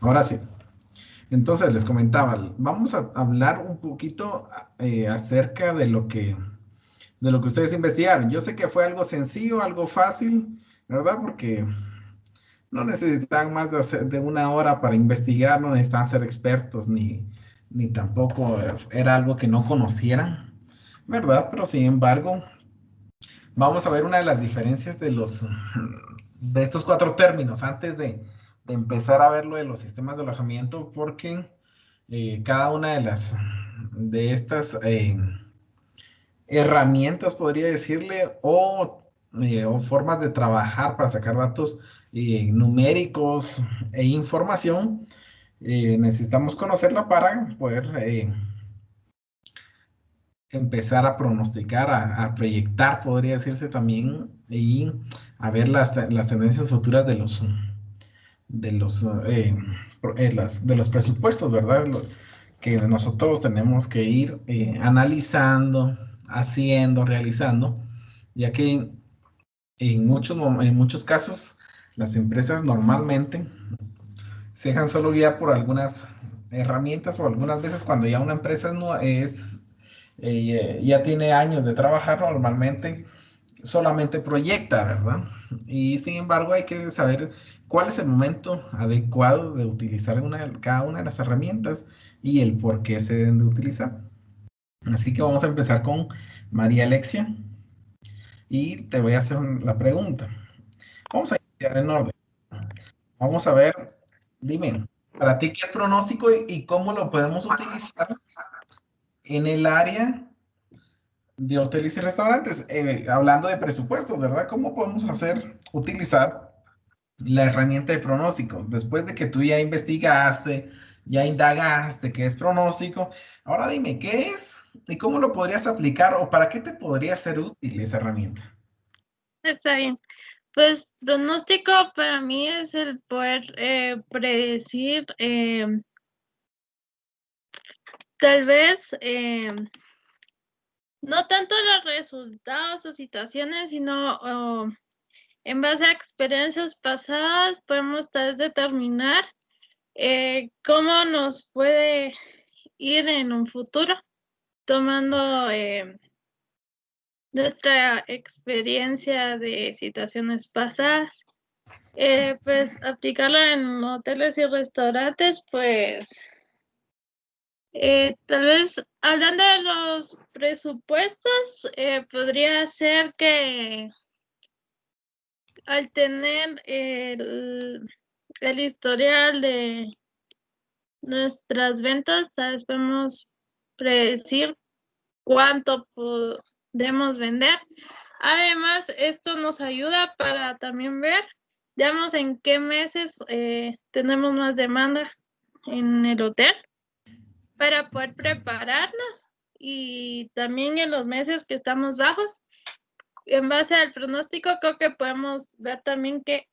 Ahora sí. Entonces les comentaba, vamos a hablar un poquito acerca de lo que ustedes investigaron. Yo sé que fue algo sencillo, algo fácil, ¿verdad? Porque no necesitan más de una hora para investigar, no necesitan ser expertos, ni tampoco era algo que no conocieran, ¿verdad? Pero sin embargo, vamos a ver una de las diferencias de estos cuatro términos antes de empezar a ver lo de los sistemas de alojamiento, porque cada una de estas herramientas, podría decirle, o formas de trabajar para sacar datos numéricos e información, necesitamos conocerla para poder empezar a pronosticar, a proyectar, podría decirse también, y a ver las tendencias futuras de los, de los presupuestos, ¿verdad? Que nosotros tenemos que ir analizando, haciendo, realizando, ya que en muchos casos las empresas normalmente se dejan solo guiar por algunas herramientas o algunas veces cuando ya una empresa no es, ya tiene años de trabajar, normalmente solamente proyecta, ¿verdad? Y sin embargo hay que saber cuál es el momento adecuado de utilizar cada una de las herramientas y el por qué se deben de utilizar. Así que vamos a empezar con María Alexia y te voy a hacer la pregunta. Vamos a iniciar en orden. Vamos a ver, dime, para ti qué es pronóstico y cómo lo podemos utilizar en el área de hoteles y restaurantes. Hablando de presupuestos, ¿verdad? ¿Cómo podemos utilizar la herramienta de pronóstico? Después de que tú ya investigaste, ya indagaste qué es pronóstico, ahora dime qué es y cómo lo podrías aplicar o para qué te podría ser útil esa herramienta. Está bien. Pues pronóstico para mí es el poder predecir tal vez no tanto los resultados o situaciones, sino en base a experiencias pasadas podemos tal vez determinar cómo nos puede ir en un futuro, tomando nuestra experiencia de situaciones pasadas. Pues aplicarla en hoteles y restaurantes, pues tal vez hablando de los presupuestos, podría ser que al tener el historial de nuestras ventas, tal vez podemos predecir cuánto podemos vender. Además, esto nos ayuda para también ver, digamos, en qué meses tenemos más demanda en el hotel para poder prepararnos y también en los meses que estamos bajos. En base al pronóstico, creo que podemos ver también qué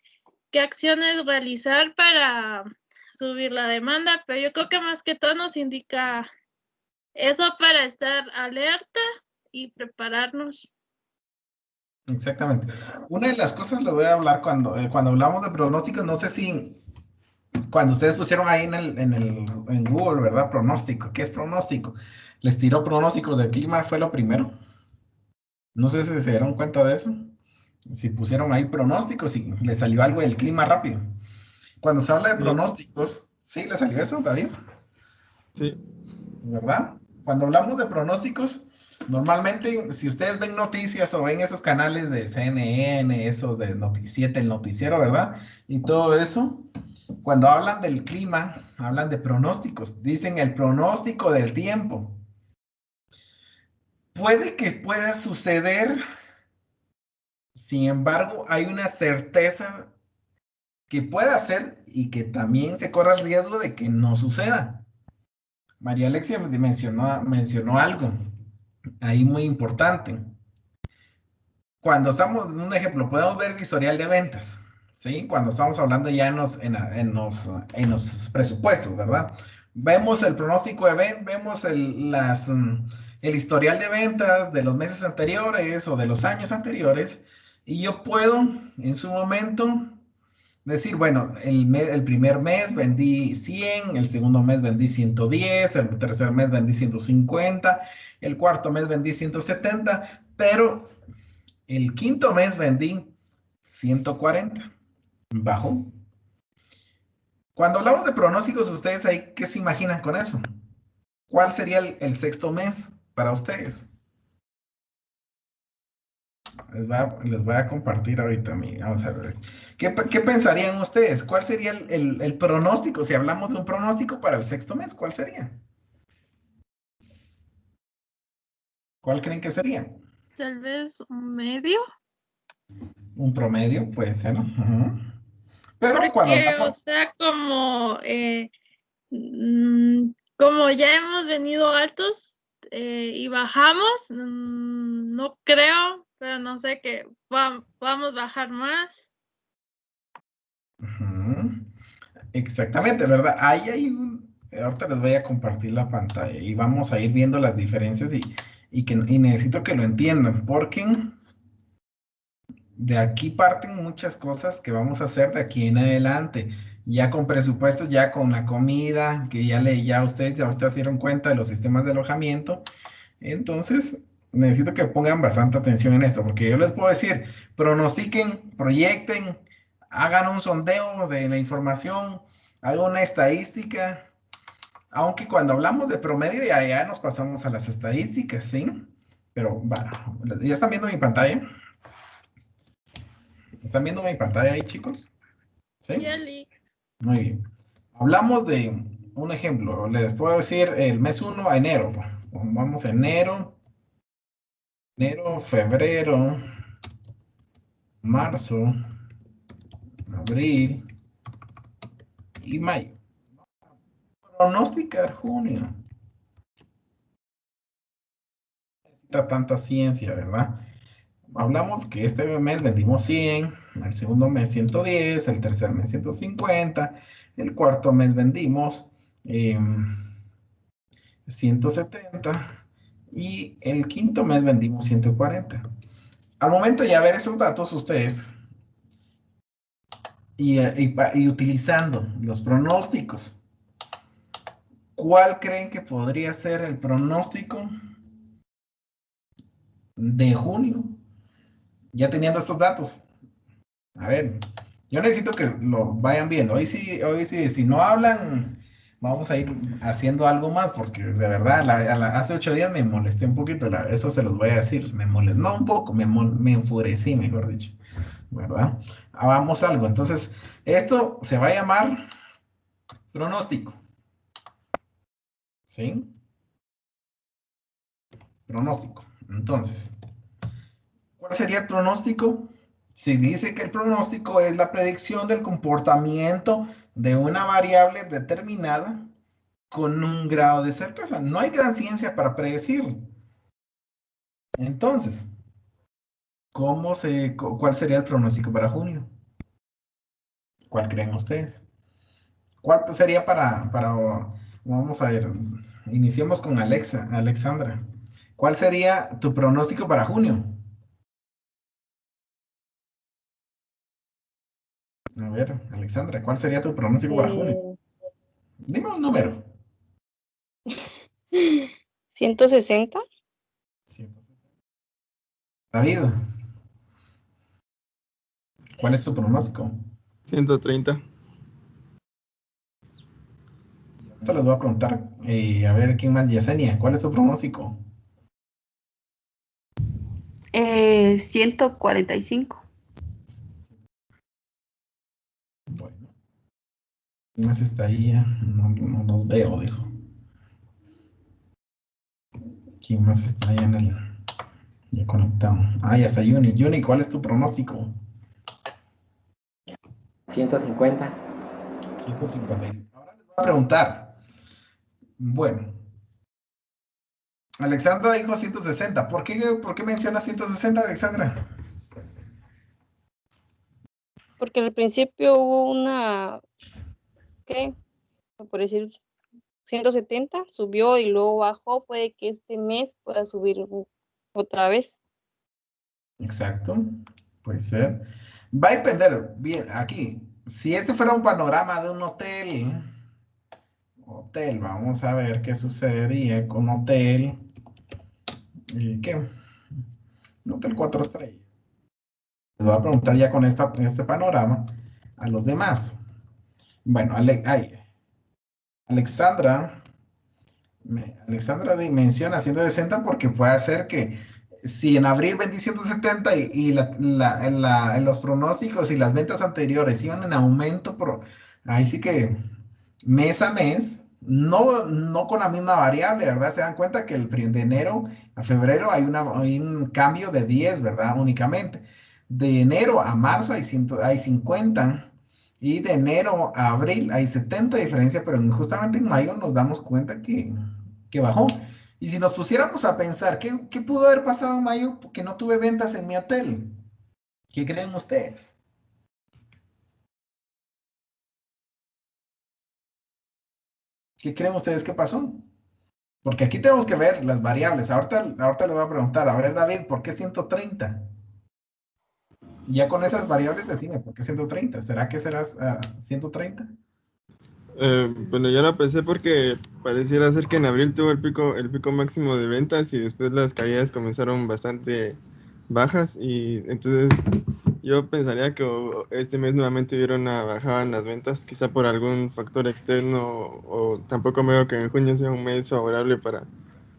acciones realizar para subir la demanda, pero yo creo que más que todo nos indica eso para estar alerta y prepararnos. Exactamente. Una de las cosas le voy a hablar cuando hablamos de pronósticos, no sé si cuando ustedes pusieron ahí en Google, ¿verdad? Pronóstico. ¿Qué es pronóstico? Les tiró pronósticos del clima, fue lo primero. No sé si se dieron cuenta de eso. Si pusieron ahí pronósticos y les salió algo del clima rápido. Cuando se habla de Sí, pronósticos, sí, le salió eso, David, sí, ¿verdad? Cuando hablamos de pronósticos, normalmente, si ustedes ven noticias o ven esos canales de CNN, esos de Noticiete, el noticiero, ¿verdad? Y todo eso, cuando hablan del clima, hablan de pronósticos, dicen el pronóstico del tiempo. Puede que pueda suceder, sin embargo, hay una certeza que pueda ser y que también se corre el riesgo de que no suceda. María Alexia mencionó algo ahí muy importante. Cuando estamos, un ejemplo, podemos ver el historial de ventas, ¿sí? Cuando estamos hablando ya en los presupuestos, ¿verdad? Vemos el pronóstico de ventas, vemos el historial de ventas de los meses anteriores o de los años anteriores y yo puedo en su momento Decir, bueno, el primer mes vendí 100, el segundo mes vendí 110, el tercer mes vendí 150, el cuarto mes vendí 170, pero el quinto mes vendí 140. Bajó. Cuando hablamos de pronósticos, ustedes ahí, ¿qué se imaginan con eso? ¿Cuál sería el sexto mes para ustedes? Les voy a compartir ahorita, vamos a ver. ¿Qué pensarían ustedes? ¿Cuál sería el pronóstico? Si hablamos de un pronóstico para el sexto mes, ¿cuál sería? ¿Cuál creen que sería? Tal vez un medio. Un promedio, puede ser, ¿no? Ujú. Pero cuando Porque, o hablamos, sea, como ya hemos venido altos y bajamos, no creo, pero no sé que vamos a bajar más. ujú, exactamente, ¿verdad? Ahí hay ahorita les voy a compartir la pantalla y vamos a ir viendo las diferencias y necesito que lo entiendan, porque de aquí parten muchas cosas que vamos a hacer de aquí en adelante, ya con presupuestos, ya con la comida, que ya ustedes ya ahorita se dieron cuenta de los sistemas de alojamiento. Entonces, necesito que pongan bastante atención en esto, porque yo les puedo decir, pronostiquen, proyecten, hagan un sondeo de la información, hagan una estadística, aunque cuando hablamos de promedio ya nos pasamos a las estadísticas, ¿sí? Pero, bueno, ¿ya están viendo mi pantalla? ¿Están viendo mi pantalla ahí, chicos? ¿Sí? Yali. Muy bien. Hablamos de un ejemplo, les puedo decir el mes 1 a enero. Vamos a enero, febrero, marzo, abril y mayo. Pronosticar junio. No necesita tanta ciencia, ¿verdad? Hablamos que este mes vendimos 100, el segundo mes 110, el tercer mes 150, el cuarto mes vendimos 170 y el quinto mes vendimos 140. Al momento de ya ver esos datos, ustedes y utilizando los pronósticos, ¿cuál creen que podría ser el pronóstico de junio? Ya teniendo estos datos. A ver, yo necesito que lo vayan viendo. Hoy sí, si no hablan, vamos a ir haciendo algo más, porque de verdad, hace 8 días me molesté un poquito, eso se los voy a decir, me molestó, no un poco, me enfurecí, mejor dicho, ¿verdad? Hagamos algo. Entonces, esto se va a llamar pronóstico, ¿sí? Pronóstico. Entonces, ¿cuál sería el pronóstico? Si dice que el pronóstico es la predicción del comportamiento de una variable determinada con un grado de certeza. No hay gran ciencia para predecir. Entonces, ¿cuál sería el pronóstico para junio? ¿Cuál creen ustedes? ¿Cuál sería vamos a ver, iniciemos con Alexandra. ¿Cuál sería tu pronóstico para junio? A ver, Alexandra, ¿cuál sería tu pronóstico para junio? Eh, Dime un número. 160. 160. David, ¿cuál es tu pronóstico? 130. Ahorita les voy a preguntar, a ver quién más, Yesenia, ¿cuál es tu pronóstico? 145. Bueno, ¿quién más está ahí? No los veo, dijo. ¿Quién más está ahí ya conectado? Ah, ya está Yuni. Yuni, ¿cuál es tu pronóstico? 150. 150. Ahora les voy a preguntar. Bueno, Alexandra dijo 160. ¿Por qué menciona 160, Alexandra? Porque al principio hubo una, ¿qué? Por decir 170, subió y luego bajó. Puede que este mes pueda subir otra vez. Exacto, puede ser. Va a depender, bien, aquí, si este fuera un panorama de un hotel, vamos a ver qué sucedería con hotel, ¿qué? Un hotel 4 estrellas. Les voy a preguntar ya con este panorama a los demás. Bueno, Alexandra, Alexandra menciona 160 porque puede ser que si en abril vendí 170 y en los pronósticos y las ventas anteriores iban en aumento, ahí sí que mes a mes, no con la misma variable, ¿verdad? Se dan cuenta que de enero a febrero hay un cambio de 10, ¿verdad? Únicamente. De enero a marzo hay 50 y de enero a abril hay 70 de diferencia, pero justamente en mayo nos damos cuenta que bajó. Y si nos pusiéramos a pensar, ¿qué pudo haber pasado en mayo porque no tuve ventas en mi hotel? ¿Qué creen ustedes? ¿Qué creen ustedes que pasó? Porque aquí tenemos que ver las variables. Ahorita le voy a preguntar, a ver, David, ¿por qué 130? Ya con esas variables decime, ¿por qué 130? ¿Será que serás 130? Bueno, yo la pensé porque pareciera ser que en abril tuvo el pico máximo de ventas y después las caídas comenzaron bastante bajas y entonces yo pensaría que este mes nuevamente hubiera una bajada en las ventas, quizá por algún factor externo o tampoco veo que en junio sea un mes favorable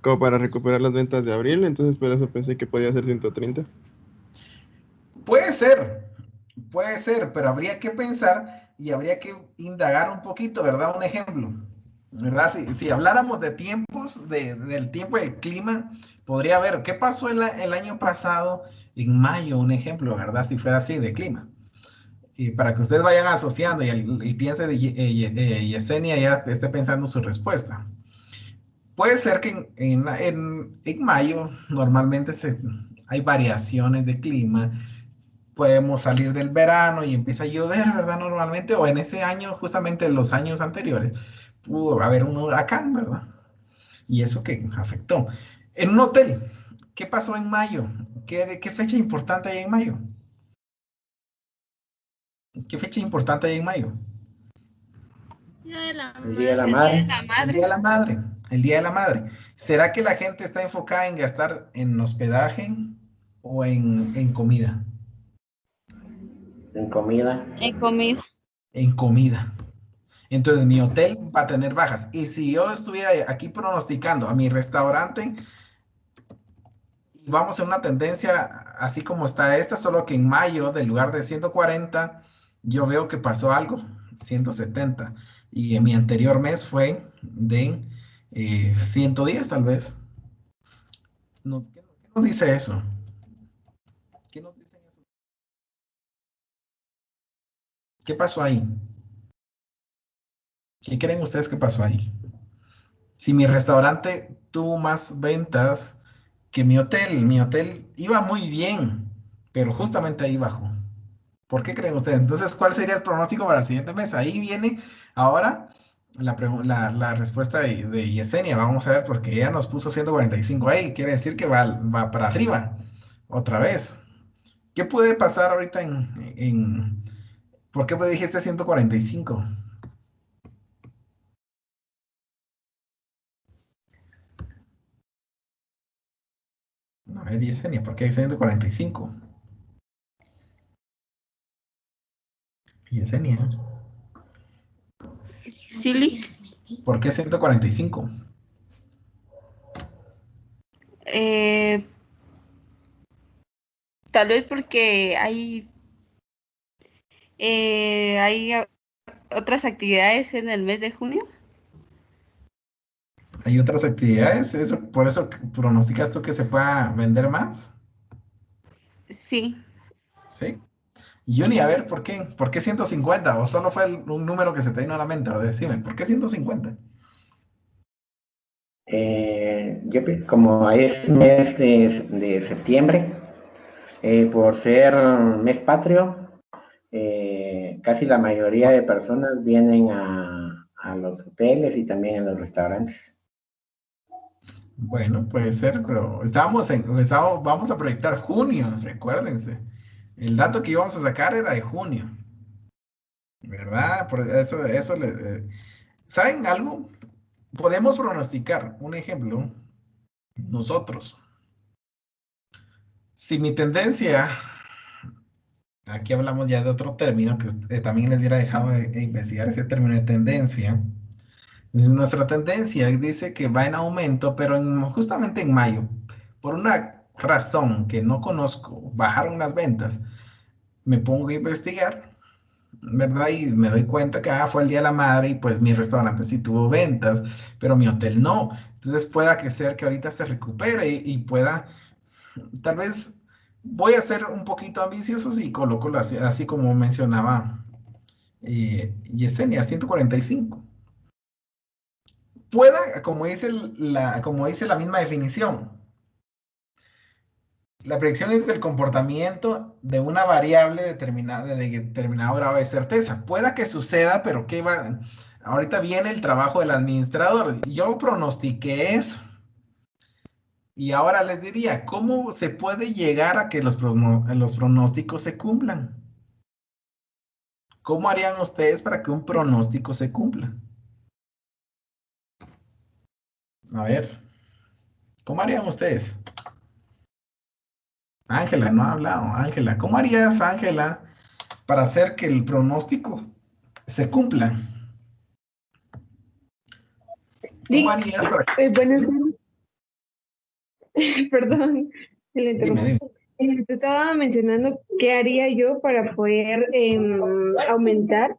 como para recuperar las ventas de abril, entonces por eso pensé que podía ser 130. Puede ser, pero habría que pensar y habría que indagar un poquito, ¿verdad? Un ejemplo, ¿verdad? Si habláramos de tiempos, del tiempo del clima, podría ver qué pasó el año pasado en mayo, un ejemplo, ¿verdad? Si fuera así de clima. Y para que ustedes vayan asociando y piense de Yesenia ya esté pensando su respuesta. Puede ser que en mayo normalmente hay variaciones de clima, podemos salir del verano y empieza a llover, ¿verdad? Normalmente, o en ese año, justamente en los años anteriores, pudo haber un huracán, ¿verdad? Y eso que afectó. En un hotel, ¿qué pasó en mayo? ¿Qué fecha importante hay en mayo? ¿Qué fecha importante hay en mayo? Día de la El Día de la Madre. Madre. El Día de la Madre. El Día de la Madre. ¿Será que la gente está enfocada en gastar en hospedaje o en comida? En comida. En comida. En comida. Entonces mi hotel va a tener bajas. Y si yo estuviera aquí pronosticando a mi restaurante, vamos en una tendencia así como está esta, solo que en mayo, del lugar de 140, yo veo que pasó algo, 170. Y en mi anterior mes fue de 110 tal vez. ¿Qué nos dice eso? ¿Qué nos dicen eso? ¿Qué pasó ahí? ¿Qué creen ustedes que pasó ahí? Si mi restaurante tuvo más ventas que mi hotel iba muy bien, pero justamente ahí bajó. ¿Por qué creen ustedes? Entonces, ¿cuál sería el pronóstico para el siguiente mes? Ahí viene ahora la respuesta de Yesenia. Vamos a ver, porque ella nos puso 145 ahí. Quiere decir que va para arriba otra vez. ¿Qué puede pasar ahorita ¿por qué me dijiste 145? No, Yesenia, ¿por qué hay 145? Yesenia, Silly. ¿por qué 145? Eh, Tal vez porque hay otras actividades en el mes de junio. ¿Hay otras actividades? ¿Por eso pronosticas tú que se pueda vender más? Sí. ¿Sí? Juni, a ver, ¿por qué? ¿Por qué 150? ¿O solo fue un número que se te vino a la mente? O decime, ¿por qué 150? Como es mes de septiembre, por ser mes patrio, casi la mayoría de personas vienen a los hoteles y también a los restaurantes. Bueno, puede ser, pero vamos a proyectar junio, recuérdense. El dato que íbamos a sacar era de junio. ¿verdad? Por eso ¿saben algo? Podemos pronosticar, un ejemplo, nosotros. Si mi tendencia, aquí hablamos ya de otro término que también les hubiera dejado de investigar ese término de tendencia. Nuestra tendencia dice que va en aumento, pero justamente en mayo, por una razón que no conozco, bajaron las ventas. Me pongo a investigar, ¿verdad? Y me doy cuenta que fue el Día de la Madre y pues mi restaurante sí tuvo ventas, pero mi hotel no. Entonces pueda que ser que ahorita se recupere y pueda, tal vez voy a ser un poquito ambicioso y coloco así como mencionaba Yesenia, 145. Pueda, como dice la misma definición, la predicción es del comportamiento de una variable determinada de determinado grado de certeza. Pueda que suceda, pero ¿qué va? Ahorita viene el trabajo del administrador. Yo pronostiqué eso. Y ahora les diría, ¿cómo se puede llegar a que los pronósticos se cumplan? ¿Cómo harían ustedes para que un pronóstico se cumpla? A ver, ¿cómo harían ustedes? Ángela, no ha hablado. Ángela, ¿cómo harías, Ángela, para hacer que el pronóstico se cumpla? ¿Cómo Sí, harías para que... buenas Sí, tardes. Perdón, se le dime, dime. interrumpo. Te estaba mencionando qué haría yo para poder aumentar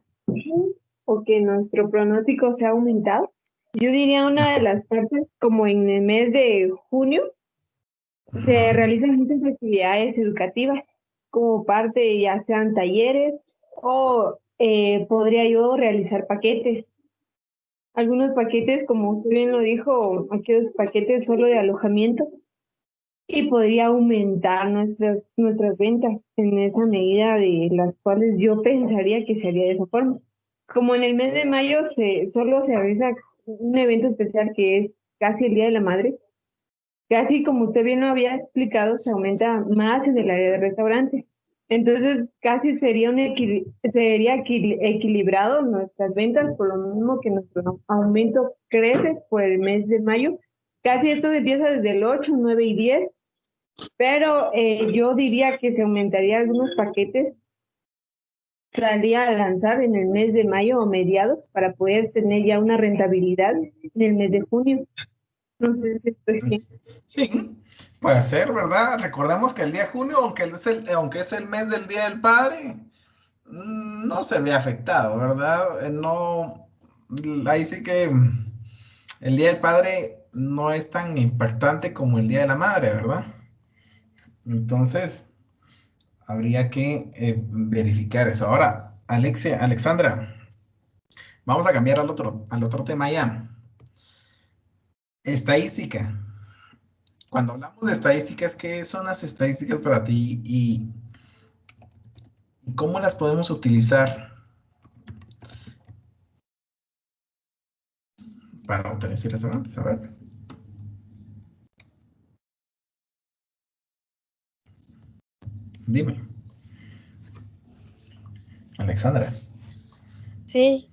o que nuestro pronóstico sea aumentado. Yo diría una de las partes, como en el mes de junio, se realizan muchas actividades educativas como parte, ya sean talleres o podría yo realizar paquetes. Algunos paquetes, como usted bien lo dijo, aquellos paquetes solo de alojamiento y podría aumentar nuestras ventas en esa medida de las cuales yo pensaría que se haría de esa forma. Como en el mes de mayo solo se realiza un evento especial que es casi el Día de la Madre, casi como usted bien lo había explicado, se aumenta más en el área de restaurantes. Entonces, casi sería equilibrado nuestras ventas, por lo mismo que nuestro aumento crece por el mes de mayo. Casi esto empieza desde el 8, 9 y 10, pero yo diría que se aumentaría algunos paquetes, salía a lanzar en el mes de mayo o mediados para poder tener ya una rentabilidad en el mes de junio. No sé si estoy bien. Sí, puede ser, ¿verdad? Recordemos que el día de junio, aunque es el mes del Día del Padre, no se ve afectado, ¿verdad? No, ahí sí que el Día del Padre no es tan impactante como el Día de la Madre, ¿verdad? Entonces, habría que verificar eso. Ahora, Alexandra, vamos a cambiar al otro tema ya. Estadística. Cuando hablamos de estadísticas, ¿qué son las estadísticas para ti y cómo las podemos utilizar para obtener restaurantes? A ver, dime, Alexandra, Sí,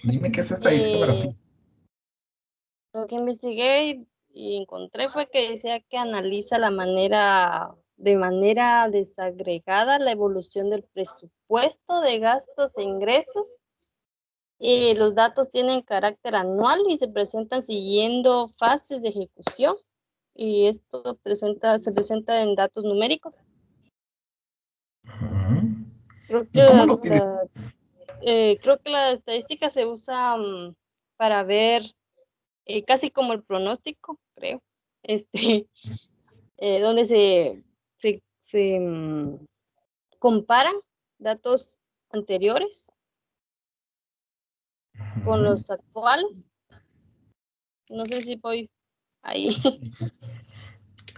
dime qué es estadística para ti. lo que investigué y encontré fue que decía que analiza de manera desagregada la evolución del presupuesto de gastos e ingresos. Y los datos tienen carácter anual y se presentan siguiendo fases de ejecución. Y esto se presenta en datos numéricos. Ujú. Creo que ¿Y cómo lo utilizas? creo que la estadística se usa para ver casi como el pronóstico, creo, este, donde se comparan datos anteriores con los actuales. No sé si voy ahí.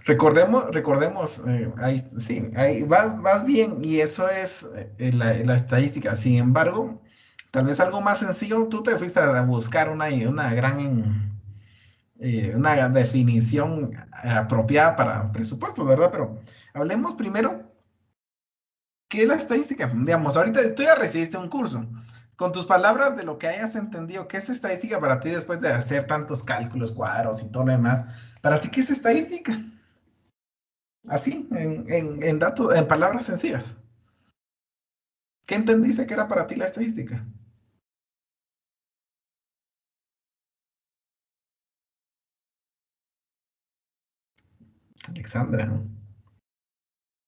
Recordemos, ahí, sí, ahí vas bien y eso es la estadística. Sin embargo, tal vez algo más sencillo, tú te fuiste a buscar una definición apropiada para presupuesto, ¿verdad? Pero hablemos primero, ¿Qué es la estadística? Digamos, ahorita tú ya recibiste un curso. Con tus palabras de lo que hayas entendido, ¿qué es estadística para ti después de hacer tantos cálculos, cuadros y todo lo demás? ¿Para ti qué es estadística? Así, en datos, en palabras sencillas. ¿Qué entendiste que era para ti la estadística? Alexandra, ¿no?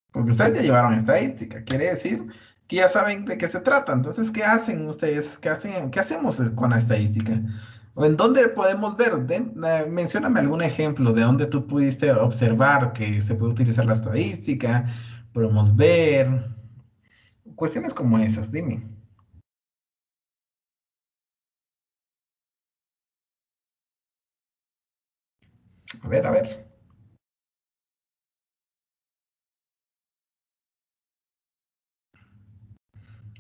Porque ustedes ya llevaron estadística, quiere decir que ya saben de qué se trata. Entonces, ¿qué hacen ustedes? ¿Qué hacemos con la estadística? ¿O en dónde podemos ver? Mencióname algún ejemplo de donde tú pudiste observar que se puede utilizar la estadística, podemos ver, cuestiones como esas, dime. A ver, a ver.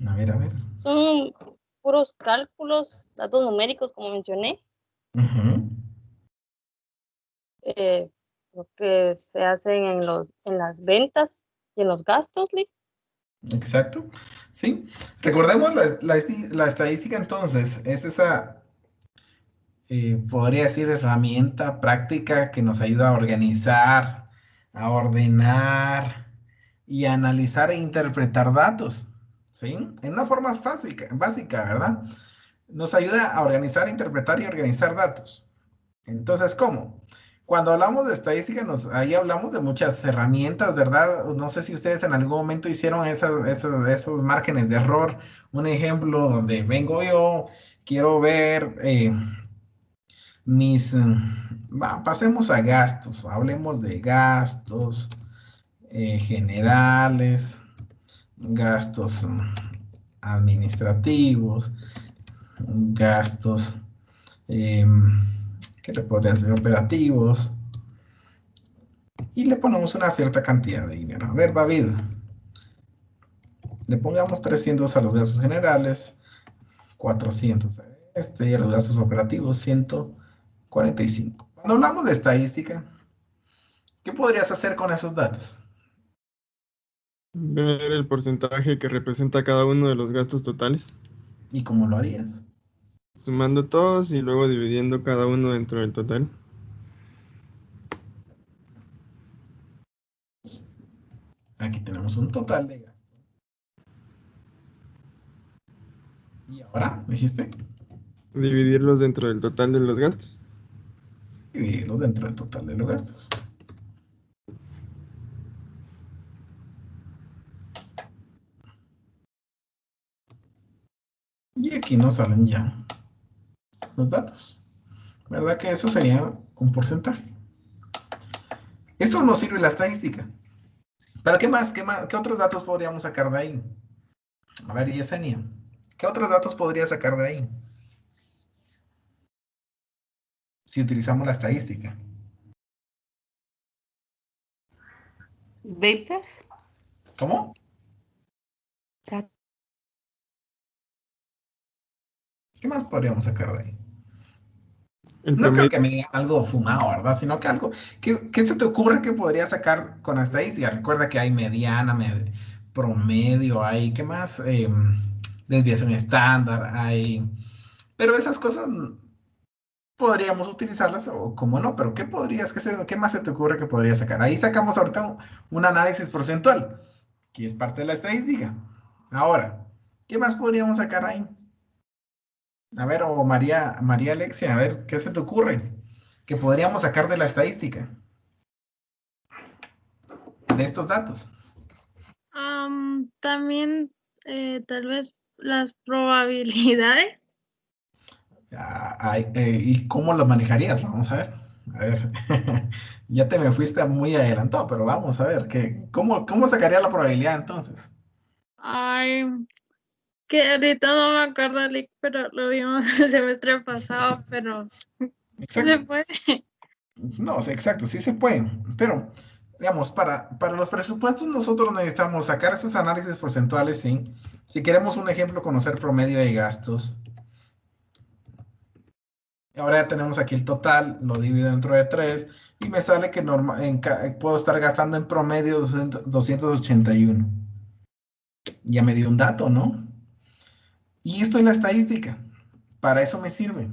A ver, a ver. Son puros cálculos, datos numéricos, como mencioné, Ujú. lo que se hacen en las ventas y en los gastos, Lee. Exacto. Sí. Recordemos la estadística entonces, es esa, podría decir, herramienta práctica que nos ayuda a organizar, a ordenar y a analizar e interpretar datos. ¿Sí? En una forma básica, ¿verdad? Nos ayuda a organizar, interpretar y organizar datos. Entonces, ¿cómo? Cuando hablamos de estadística, ahí hablamos de muchas herramientas, ¿verdad? No sé si ustedes en algún momento hicieron esos márgenes de error. Un ejemplo donde vengo yo, quiero ver pasemos a gastos, hablemos de gastos generales, gastos administrativos, gastos, ¿qué le podría decir? Operativos. Y le ponemos una cierta cantidad de dinero. A ver, David, le pongamos 300 a los gastos generales, 400 a y a los gastos operativos, 145. Cuando hablamos de estadística, ¿qué podrías hacer con esos datos? Ver el porcentaje que representa cada uno de los gastos totales, ¿Y cómo lo harías? sumando todos y luego dividiendo cada uno dentro del total. Aquí tenemos un total de gastos. ¿Y ahora? ¿Dijiste? Dividirlos dentro del total de los gastos. Dividirlos dentro del total de los gastos. Y aquí nos salen ya los datos. ¿Verdad que eso sería un porcentaje? Eso nos sirve la estadística. ¿Pero qué más? ¿Qué otros datos podríamos sacar de ahí? A ver, Yesenia, ¿qué otros datos podría sacar de ahí? Si utilizamos la estadística. Ventas. ¿Cómo? ¿Qué más podríamos sacar de ahí? El No creo promedio, que me digan algo fumado, ¿verdad? Sino que algo, ¿qué se te ocurre que podría sacar con la estadística? Recuerda que hay mediana, promedio, hay, ¿qué más? Desviación estándar, hay... Pero esas cosas podríamos utilizarlas o como no, pero ¿qué más se te ocurre que podría sacar? Ahí sacamos ahorita un análisis porcentual, que es parte de la estadística. Ahora, ¿qué más podríamos sacar ahí? A ver, o María Alexia, a ver, ¿qué se te ocurre que podríamos sacar de la estadística? De estos datos. También tal vez las probabilidades. ¿Y cómo lo manejarías? Vamos a ver. A ver, ya te me fuiste muy adelantado, pero vamos a ver, ¿cómo sacaría la probabilidad entonces? Ay, que ahorita no me acuerdo, Lick, pero lo vimos el semestre pasado, pero sí Exacto. se puede. No, sí, exacto, sí se puede, pero digamos, para los presupuestos nosotros necesitamos sacar esos análisis porcentuales, sí. Si queremos un ejemplo, conocer promedio de gastos. Ahora ya tenemos aquí el total, lo divido dentro de 3 y me sale que puedo estar gastando en promedio 281. Ya me dio un dato, ¿no? Y esto es la estadística. Para eso me sirve.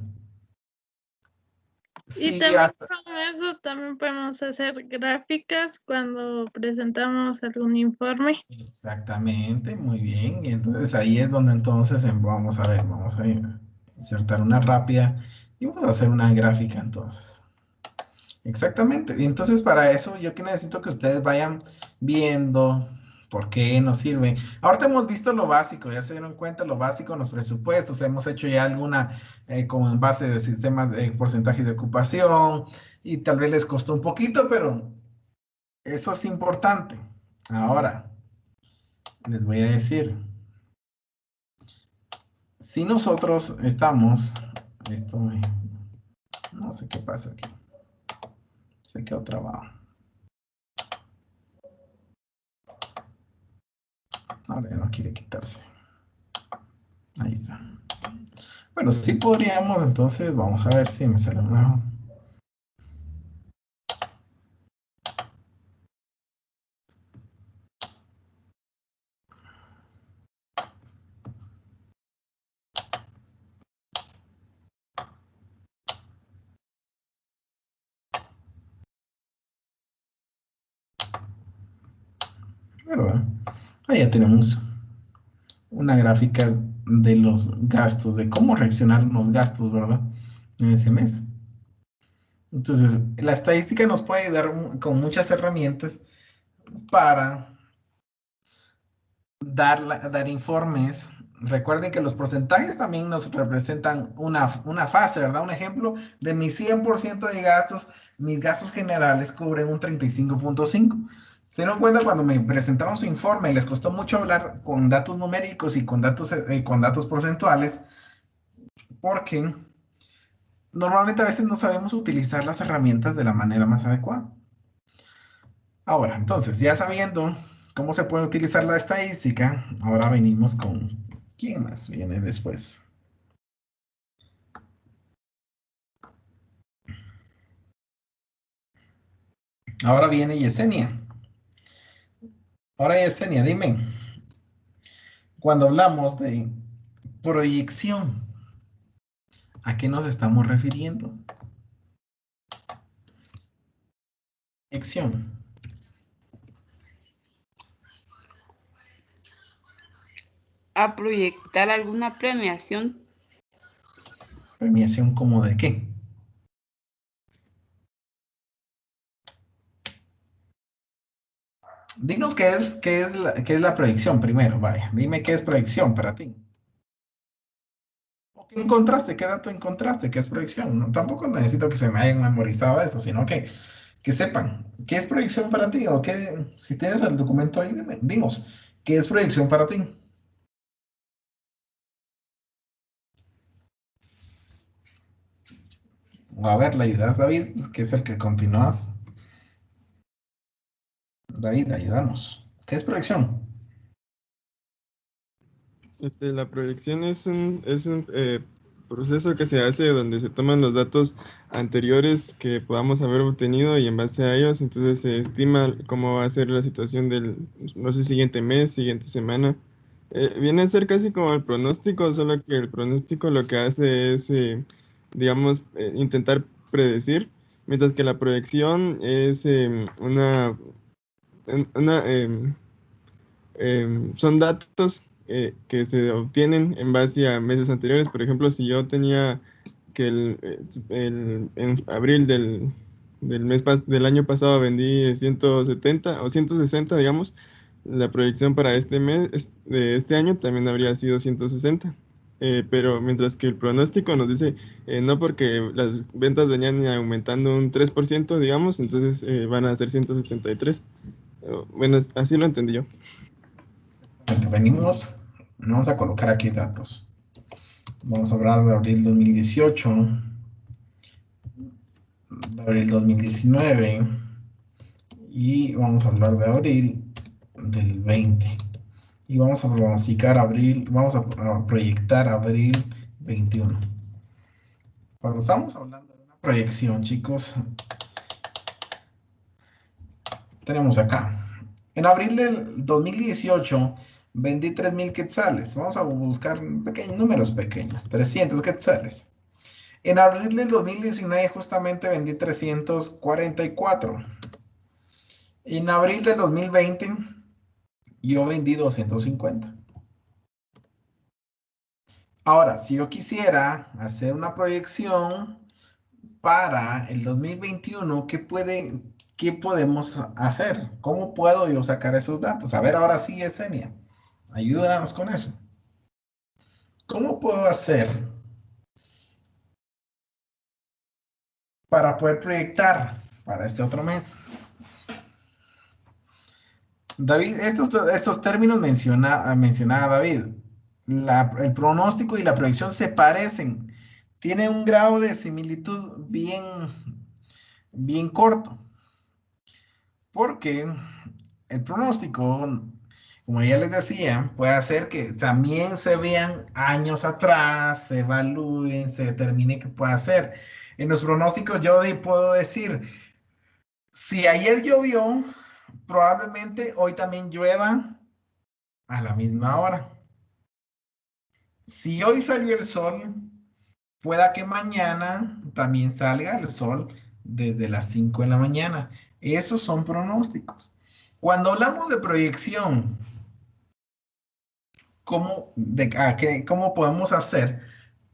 Y Sí, también hasta... con eso también podemos hacer gráficas cuando presentamos algún informe. Exactamente, muy bien. Y entonces ahí es donde entonces vamos a ver, vamos a insertar una rápida y vamos a hacer una gráfica entonces. Exactamente. Y entonces para eso yo que necesito que ustedes vayan viendo por qué nos sirve. Ahorita hemos visto lo básico, ya se dieron cuenta lo básico en los presupuestos. Hemos hecho ya alguna como en base de sistemas de porcentajes de ocupación y tal vez les costó un poquito, pero eso es importante. Ahora, les voy a decir, si nosotros estamos, esto no sé qué pasa aquí, se quedó trabado. Ahora ya no quiere quitarse. Ahí está. Bueno, sí podríamos, entonces vamos a ver si me sale una. ¿Verdad? Ahí ya tenemos una gráfica de los gastos, de cómo reaccionaron los gastos, ¿verdad? En ese mes. Entonces, la estadística nos puede ayudar con muchas herramientas para dar informes. Recuerden que los porcentajes también nos representan una fase, ¿verdad? Un ejemplo de mi 100% de gastos, mis gastos generales cubren un 35.5. Se dieron cuenta cuando me presentaron su informe, les costó mucho hablar con datos numéricos y con datos porcentuales, porque normalmente a veces no sabemos utilizar las herramientas de la manera más adecuada. Ahora, entonces, ya sabiendo cómo se puede utilizar la estadística, ahora venimos con ¿quién más viene después? Ahora viene Yesenia. Ahora Yesenia, dime, cuando hablamos de proyección, ¿a qué nos estamos refiriendo? Proyección. A proyectar alguna premiación. ¿Premiación como de qué? Dinos qué es la proyección primero, vaya. Dime qué es proyección para ti. ¿O qué encontraste? ¿Qué dato encontraste? ¿Qué es proyección? No, tampoco necesito que se me hayan memorizado eso, sino que sepan qué es proyección para ti o qué, si tienes el documento ahí, dinos, ¿qué es proyección para ti? O a ver, ¿le ayudas, David? Que es el que continúas. David, ayúdanos. ¿Qué es proyección? La proyección es un proceso que se hace donde se toman los datos anteriores que podamos haber obtenido y en base a ellos, entonces se estima cómo va a ser la situación del, no sé, siguiente mes, siguiente semana. Viene a ser casi como el pronóstico, solo que el pronóstico lo que hace es, digamos, intentar predecir, mientras que la proyección es una son datos que se obtienen en base a meses anteriores. Por ejemplo, si yo tenía que en abril del año pasado vendí 170 o 160, digamos, la proyección para este mes de este año también habría sido 160. Pero mientras que el pronóstico nos dice, no porque las ventas venían aumentando un 3%, digamos, entonces van a ser 173. Bueno, así lo entendí yo. Venimos, vamos a colocar aquí datos. Vamos a hablar de abril 2018, de abril 2019 y vamos a hablar de abril del 20. Y vamos a pronosticar abril, vamos a proyectar abril 21. Cuando estamos hablando de una proyección, chicos, tenemos acá. En abril del 2018 vendí 3,000 quetzales. Vamos a buscar números pequeños, 300 quetzales. En abril del 2019 justamente vendí 344. En abril del 2020 yo vendí 250. Ahora, si yo quisiera hacer una proyección para el 2021, ¿qué podemos hacer? ¿Cómo puedo yo sacar esos datos? A ver, ahora sí, Yesenia, ayúdanos con eso. ¿Cómo puedo hacer para poder proyectar para este otro mes? David, estos términos mencionaba David. El pronóstico y la proyección se parecen. Tienen un grado de similitud bien corto. Porque el pronóstico, como ya les decía, puede hacer que también se vean años atrás, se evalúen, se determine qué puede hacer. En los pronósticos yo puedo decir, si ayer llovió, probablemente hoy también llueva a la misma hora. Si hoy salió el sol, pueda que mañana también salga el sol desde las 5 de la mañana. Esos son pronósticos. Cuando hablamos de proyección, ¿cómo podemos hacer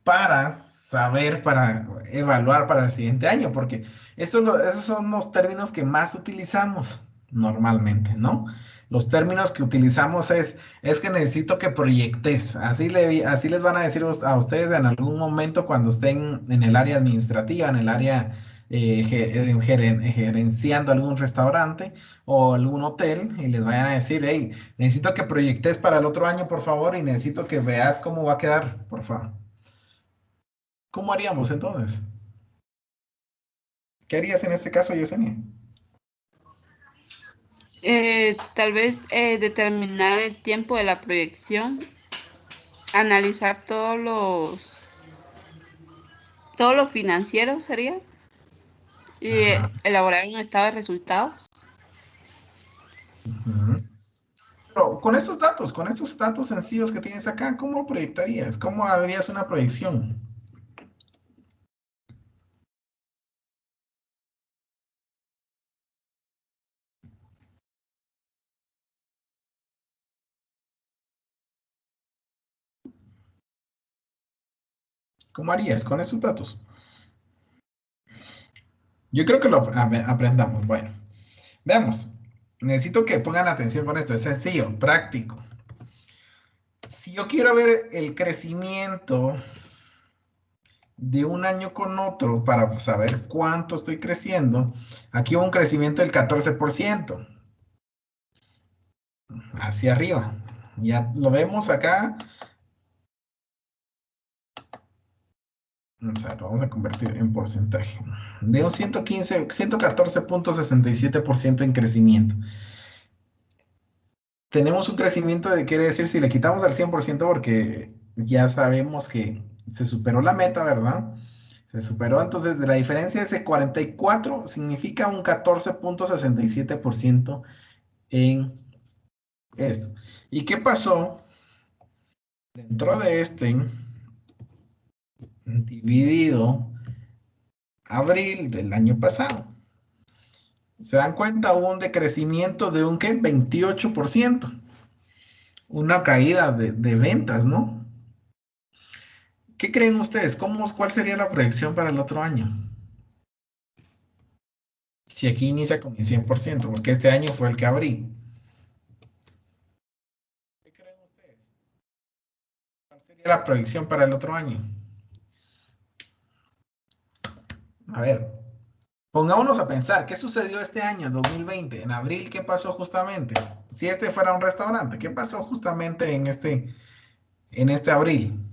para saber, para evaluar para el siguiente año? Porque esos son los términos que más utilizamos normalmente, ¿no? Los términos que utilizamos es que necesito que proyectes. Así les van a decir a ustedes en algún momento cuando estén en el área administrativa, en el área gerenciando algún restaurante o algún hotel y les vayan a decir, hey, necesito que proyectes para el otro año, por favor, y necesito que veas cómo va a quedar, por favor. ¿Cómo haríamos entonces? ¿Qué harías en este caso, Yesenia? Tal vez determinar el tiempo de la proyección, analizar todo lo financiero sería, y elaborar un estado de resultados. Pero con estos datos sencillos que tienes acá, ¿cómo proyectarías? ¿Cómo harías una proyección? ¿Cómo harías con esos datos? Yo creo que lo aprendamos. Bueno, veamos. Necesito que pongan atención con esto. Es sencillo, práctico. Si yo quiero ver el crecimiento de un año con otro para saber cuánto estoy creciendo, aquí hubo un crecimiento del 14%. Hacia arriba. Ya lo vemos acá. Lo vamos a convertir en porcentaje. De un 114.67% en crecimiento. Tenemos un crecimiento quiere decir, si le quitamos al 100%, porque ya sabemos que se superó la meta, ¿verdad? Se superó, entonces la diferencia de ese 44 significa un 14.67% en esto. ¿Y qué pasó dentro de este dividido abril del año pasado? ¿Se dan cuenta? Hubo un decrecimiento de un ¿qué? 28%. Una caída de ventas, ¿no? ¿Qué creen ustedes? ¿Cuál sería la proyección para el otro año? Si aquí inicia con el 100%, porque este año fue el que abrí. ¿Qué creen ustedes? ¿Cuál sería la proyección para el otro año? A ver, pongámonos a pensar, ¿qué sucedió este año, 2020? En abril, ¿qué pasó justamente? Si este fuera un restaurante, ¿qué pasó justamente en este abril?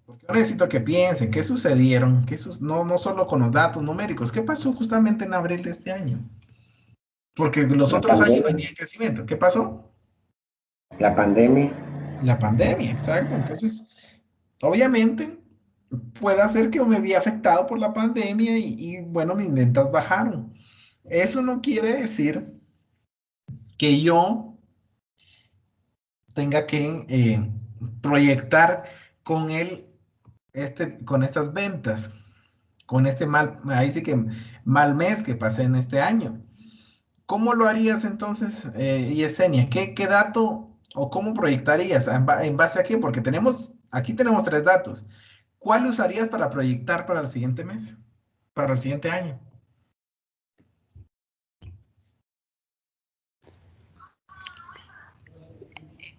Porque yo necesito que piensen, ¿qué sucedieron? No solo con los datos numéricos, ¿qué pasó justamente en abril de este año? Porque los otros años venían en crecimiento. ¿Qué pasó? La pandemia. La pandemia, exacto. Entonces, obviamente, puede ser que me vi afectado por la pandemia y bueno, mis ventas bajaron. Eso no quiere decir que yo tenga que proyectar con con estas ventas, con este ahí sí que mal mes que pasé en este año. ¿Cómo lo harías entonces, Yesenia? ¿Qué dato o cómo proyectarías? ¿En base a qué? Porque aquí tenemos tres datos. ¿Cuál usarías para proyectar para el siguiente mes? Para el siguiente año.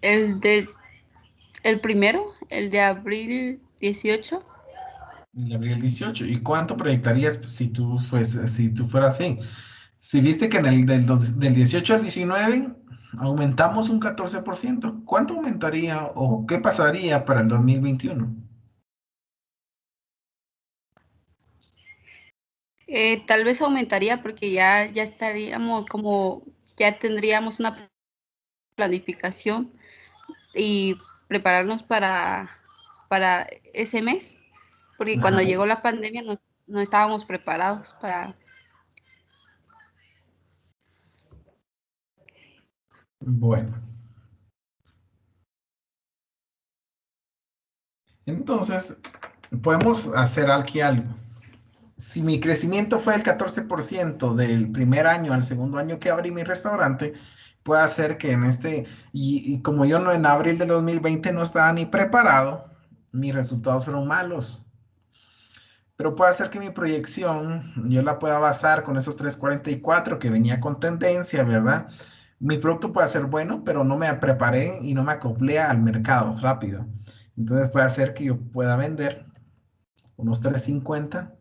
El primero, el de abril 18. En abril 18. ¿Y cuánto proyectarías si tú fueras así? Si viste que del 18 al 19 aumentamos un 14%, ¿cuánto aumentaría o qué pasaría para el 2021? Tal vez aumentaría porque ya estaríamos como, ya tendríamos una planificación y prepararnos para ese mes, porque Ajá. cuando llegó la pandemia no estábamos preparados para... Bueno, entonces podemos hacer aquí algo. Si mi crecimiento fue el 14% del primer año al segundo año que abrí mi restaurante, puede hacer que y como yo no en abril del 2020 no estaba ni preparado, mis resultados fueron malos. Pero puede hacer que mi proyección yo la pueda basar con esos 344 que venía con tendencia, ¿verdad? Mi producto puede ser bueno, pero no me preparé y no me acoplé al mercado rápido. Entonces puede hacer que yo pueda vender unos 350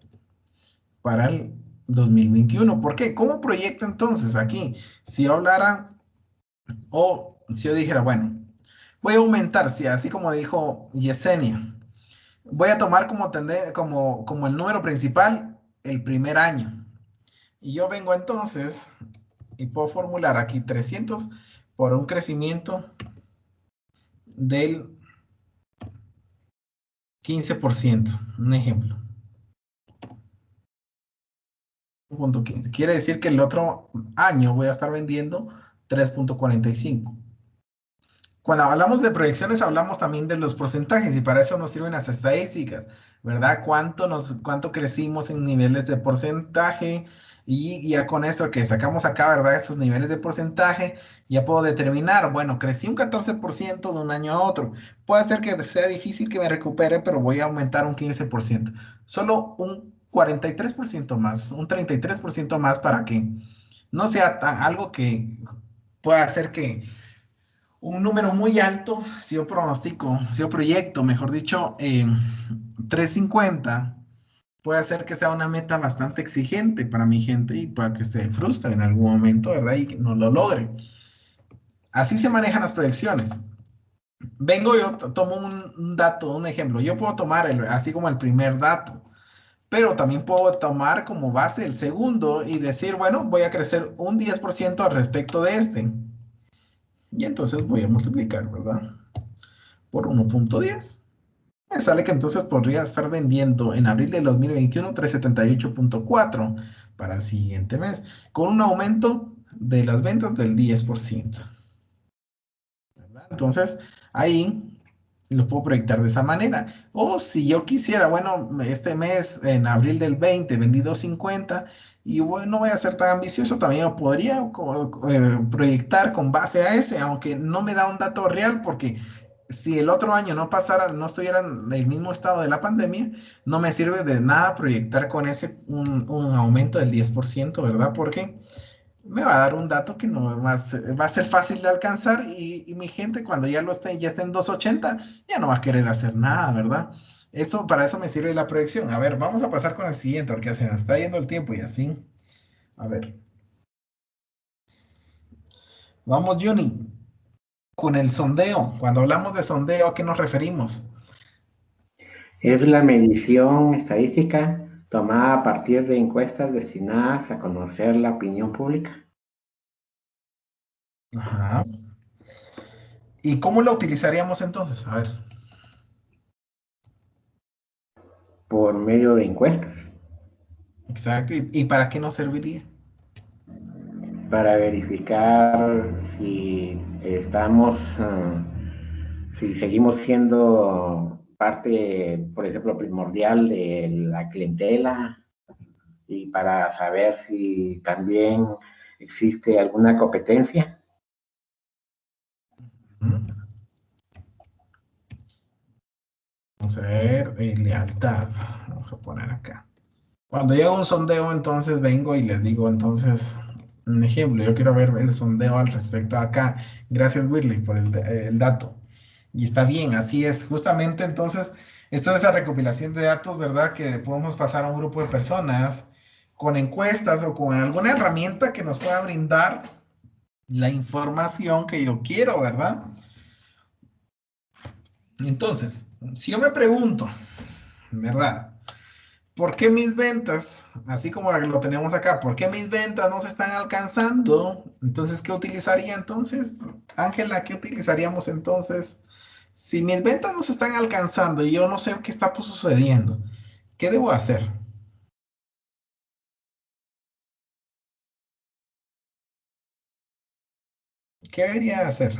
para el 2021. ¿Por qué? ¿Cómo proyecto entonces aquí? Si yo hablara o si yo dijera, bueno, voy a aumentar, si así como dijo Yesenia, voy a tomar como el número principal el primer año. Y yo vengo entonces y puedo formular aquí 300 por un crecimiento del 15%. Un ejemplo. 1.15. Quiere decir que el otro año voy a estar vendiendo 3.45. Cuando hablamos de proyecciones, hablamos también de los porcentajes y para eso nos sirven las estadísticas, ¿verdad? Cuánto crecimos en niveles de porcentaje y ya con eso que sacamos acá, ¿verdad? Esos niveles de porcentaje, ya puedo determinar, bueno, crecí un 14% de un año a otro. Puede ser que sea difícil que me recupere, pero voy a aumentar un 15%. Solo un 43% más, un 33% más para que no sea algo que pueda hacer que un número muy alto, si yo pronostico, si yo proyecto, mejor dicho, 350, puede hacer que sea una meta bastante exigente para mi gente y para que se frustre en algún momento, ¿verdad? Y que no lo logre. Así se manejan las proyecciones. Vengo yo, tomo un dato, un ejemplo. Yo puedo tomar así como el primer dato, pero también puedo tomar como base el segundo y decir, bueno, voy a crecer un 10% al respecto de este. Y entonces voy a multiplicar, ¿verdad? Por 1.10. Me sale que entonces podría estar vendiendo en abril del 2021 378.4 para el siguiente mes, con un aumento de las ventas del 10%. ¿Verdad? Entonces, ahí lo puedo proyectar de esa manera. O si yo quisiera, bueno, este mes, en abril del 20, vendí 250 y bueno, no voy a ser tan ambicioso, también lo podría proyectar con base a ese, aunque no me da un dato real porque si el otro año no pasara, no estuviera en el mismo estado de la pandemia, no me sirve de nada proyectar con ese un aumento del 10%, ¿verdad? Porque me va a dar un dato que no va a ser fácil de alcanzar y mi gente cuando ya esté en 280 ya no va a querer hacer nada, ¿verdad? Para eso me sirve la proyección. A ver, vamos a pasar con el siguiente porque se nos está yendo el tiempo y así. A ver, vamos, Johnny, con el sondeo. Cuando hablamos de sondeo, ¿a qué nos referimos? Es la medición estadística tomada a partir de encuestas destinadas a conocer la opinión pública. Ajá. ¿Y cómo lo utilizaríamos entonces? A ver. Por medio de encuestas, Exacto. ¿Y para qué nos serviría? para verificar si estamos si seguimos siendo parte, por ejemplo, primordial de la clientela y para saber si también existe alguna competencia. Vamos a ver, lealtad. Vamos a poner acá. Cuando llega un sondeo, entonces vengo y les digo, entonces, un ejemplo, yo quiero ver el sondeo al respecto acá. Gracias, Whirley, por el dato. Y está bien, así es. Justamente, entonces, esto es esa recopilación de datos, ¿verdad? Que podemos pasar a un grupo de personas con encuestas o con alguna herramienta que nos pueda brindar la información que yo quiero, ¿verdad? Entonces, si yo me pregunto, ¿verdad? ¿Por qué mis ventas, así como lo tenemos acá, por qué mis ventas no se están alcanzando? Entonces, ¿qué utilizaría entonces? Ángela, ¿qué utilizaríamos entonces? Si mis ventas no se están alcanzando y yo no sé qué está sucediendo, ¿qué debo hacer? ¿Qué debería hacer?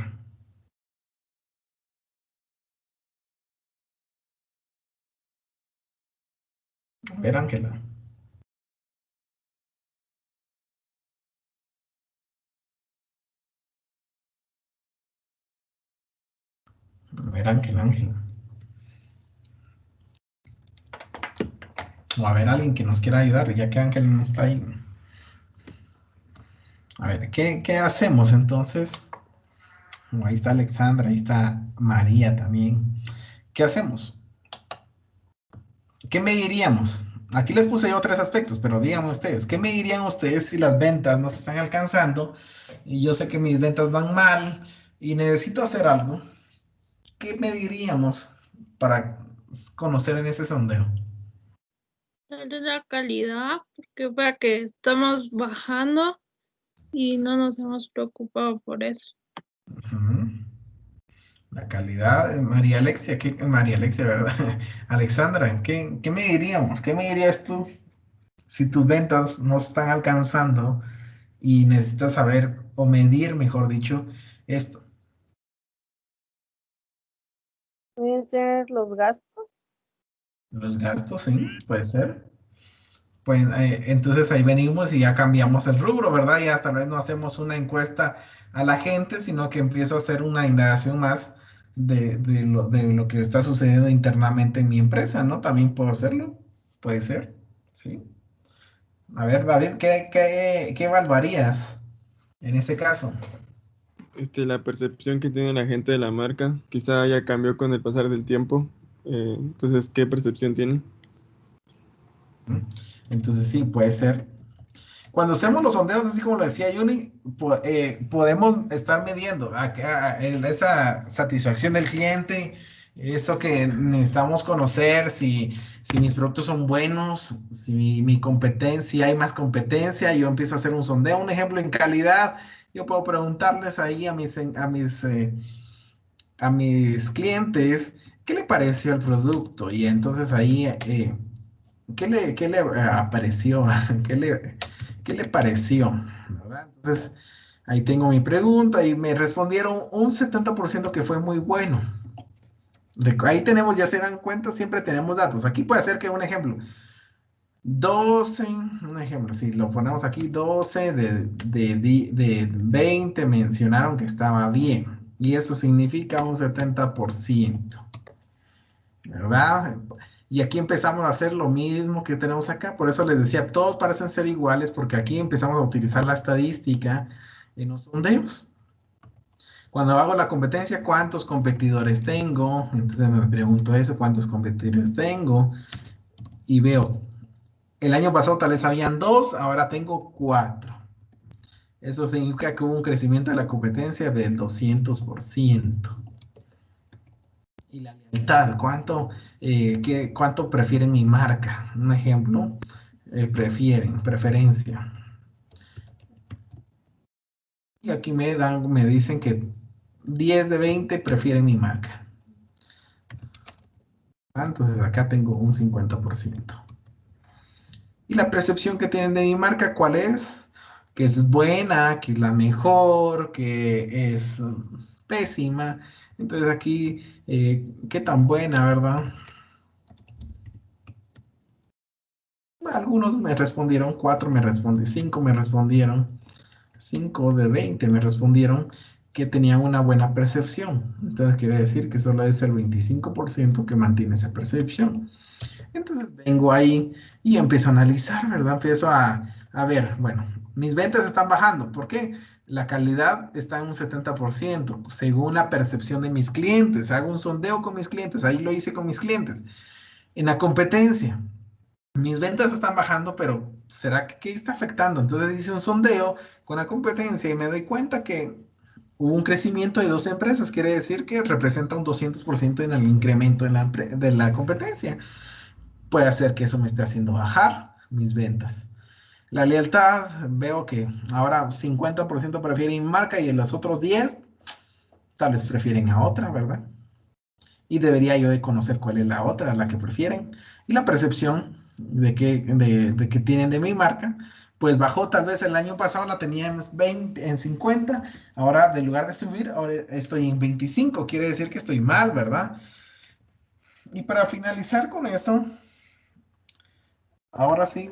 A ver, Ángela. A ver, Ángela, Ángela. O a ver, alguien que nos quiera ayudar, ya que Ángela no está ahí. A ver, ¿qué hacemos entonces? Ahí está Alexandra, ahí está María también. ¿Qué hacemos? ¿Qué mediríamos? Aquí les puse yo tres aspectos, pero díganme ustedes, ¿qué medirían ustedes si las ventas no se están alcanzando y yo sé que mis ventas van mal y necesito hacer algo? ¿Qué mediríamos para conocer en ese sondeo? Tal vez la calidad, porque vea que estamos bajando y no nos hemos preocupado por eso. Ujú. La calidad, María Alexia, ¿verdad? Alexandra, ¿qué mediríamos? ¿Qué medirías tú si tus ventas no se están alcanzando y necesitas saber o medir, mejor dicho, esto? Pueden ser los gastos. Los gastos, sí, puede ser. Pues entonces ahí venimos y ya cambiamos el rubro, ¿verdad? Ya tal vez no hacemos una encuesta a la gente, sino que empiezo a hacer una indagación más de lo que está sucediendo internamente en mi empresa, ¿no? También puedo hacerlo, puede ser, ¿sí? A ver, David, ¿qué evaluarías en ese caso? La percepción que tiene la gente de la marca quizá ya cambió con el pasar del tiempo. Entonces, ¿qué percepción tiene? Entonces sí, puede ser. Cuando hacemos los sondeos, así como lo decía Yuni, podemos estar midiendo esa satisfacción del cliente, eso que necesitamos conocer, si mis productos son buenos, si mi competencia, hay más competencia, yo empiezo a hacer un sondeo, un ejemplo en calidad, yo puedo preguntarles ahí a mis clientes, ¿qué le pareció el producto? Y entonces ahí, qué le apareció? ¿Qué le pareció? ¿Verdad? Entonces, ahí tengo mi pregunta y me respondieron un 70% que fue muy bueno. Ahí tenemos, ya se dan cuenta, siempre tenemos datos. Aquí puede ser que un ejemplo, 12, un ejemplo, si lo ponemos aquí, 12 de 20 mencionaron que estaba bien. Y eso significa un 70%, ¿verdad? Y aquí empezamos a hacer lo mismo que tenemos acá. Por eso les decía, todos parecen ser iguales porque aquí empezamos a utilizar la estadística en los sondeos. Cuando hago la competencia, ¿cuántos competidores tengo? Entonces me pregunto eso, ¿cuántos competidores tengo? Y veo, el año pasado tal vez habían 2, ahora tengo 4. Eso significa que hubo un crecimiento de la competencia del 200%. Y la lealtad, ¿cuánto prefieren mi marca? Un ejemplo, preferencia. Y aquí me dicen que 10 de 20 prefieren mi marca. Entonces acá tengo un 50%. Y la percepción que tienen de mi marca, ¿cuál es? Que es buena, que es la mejor, que es pésima. Entonces aquí, ¿qué tan buena, verdad? Algunos me respondieron, 4 me respondieron, 5 me respondieron, 5 de 20 me respondieron que tenían una buena percepción. Entonces quiere decir que solo es el 25% que mantiene esa percepción. Entonces vengo ahí y empiezo a analizar, ¿verdad? Empiezo a ver, bueno, mis ventas están bajando. ¿Por qué? La calidad está en un 70%, según la percepción de mis clientes. Hago un sondeo con mis clientes, ahí lo hice con mis clientes. En la competencia, mis ventas están bajando, pero ¿será que qué está afectando? Entonces hice un sondeo con la competencia y me doy cuenta que hubo un crecimiento de 2 empresas, quiere decir que representa un 200% en el incremento de la competencia. Puede ser que eso me esté haciendo bajar mis ventas. La lealtad, veo que ahora 50% prefieren marca y en los otros 10 tal vez prefieren a otra, ¿verdad? Y debería yo de conocer cuál es la otra, la que prefieren. Y la percepción de que tienen de mi marca, pues bajó, tal vez el año pasado la tenía en 20, en 50, ahora en lugar de subir, ahora estoy en 25, quiere decir que estoy mal, ¿verdad? Y para finalizar con esto, ahora sí,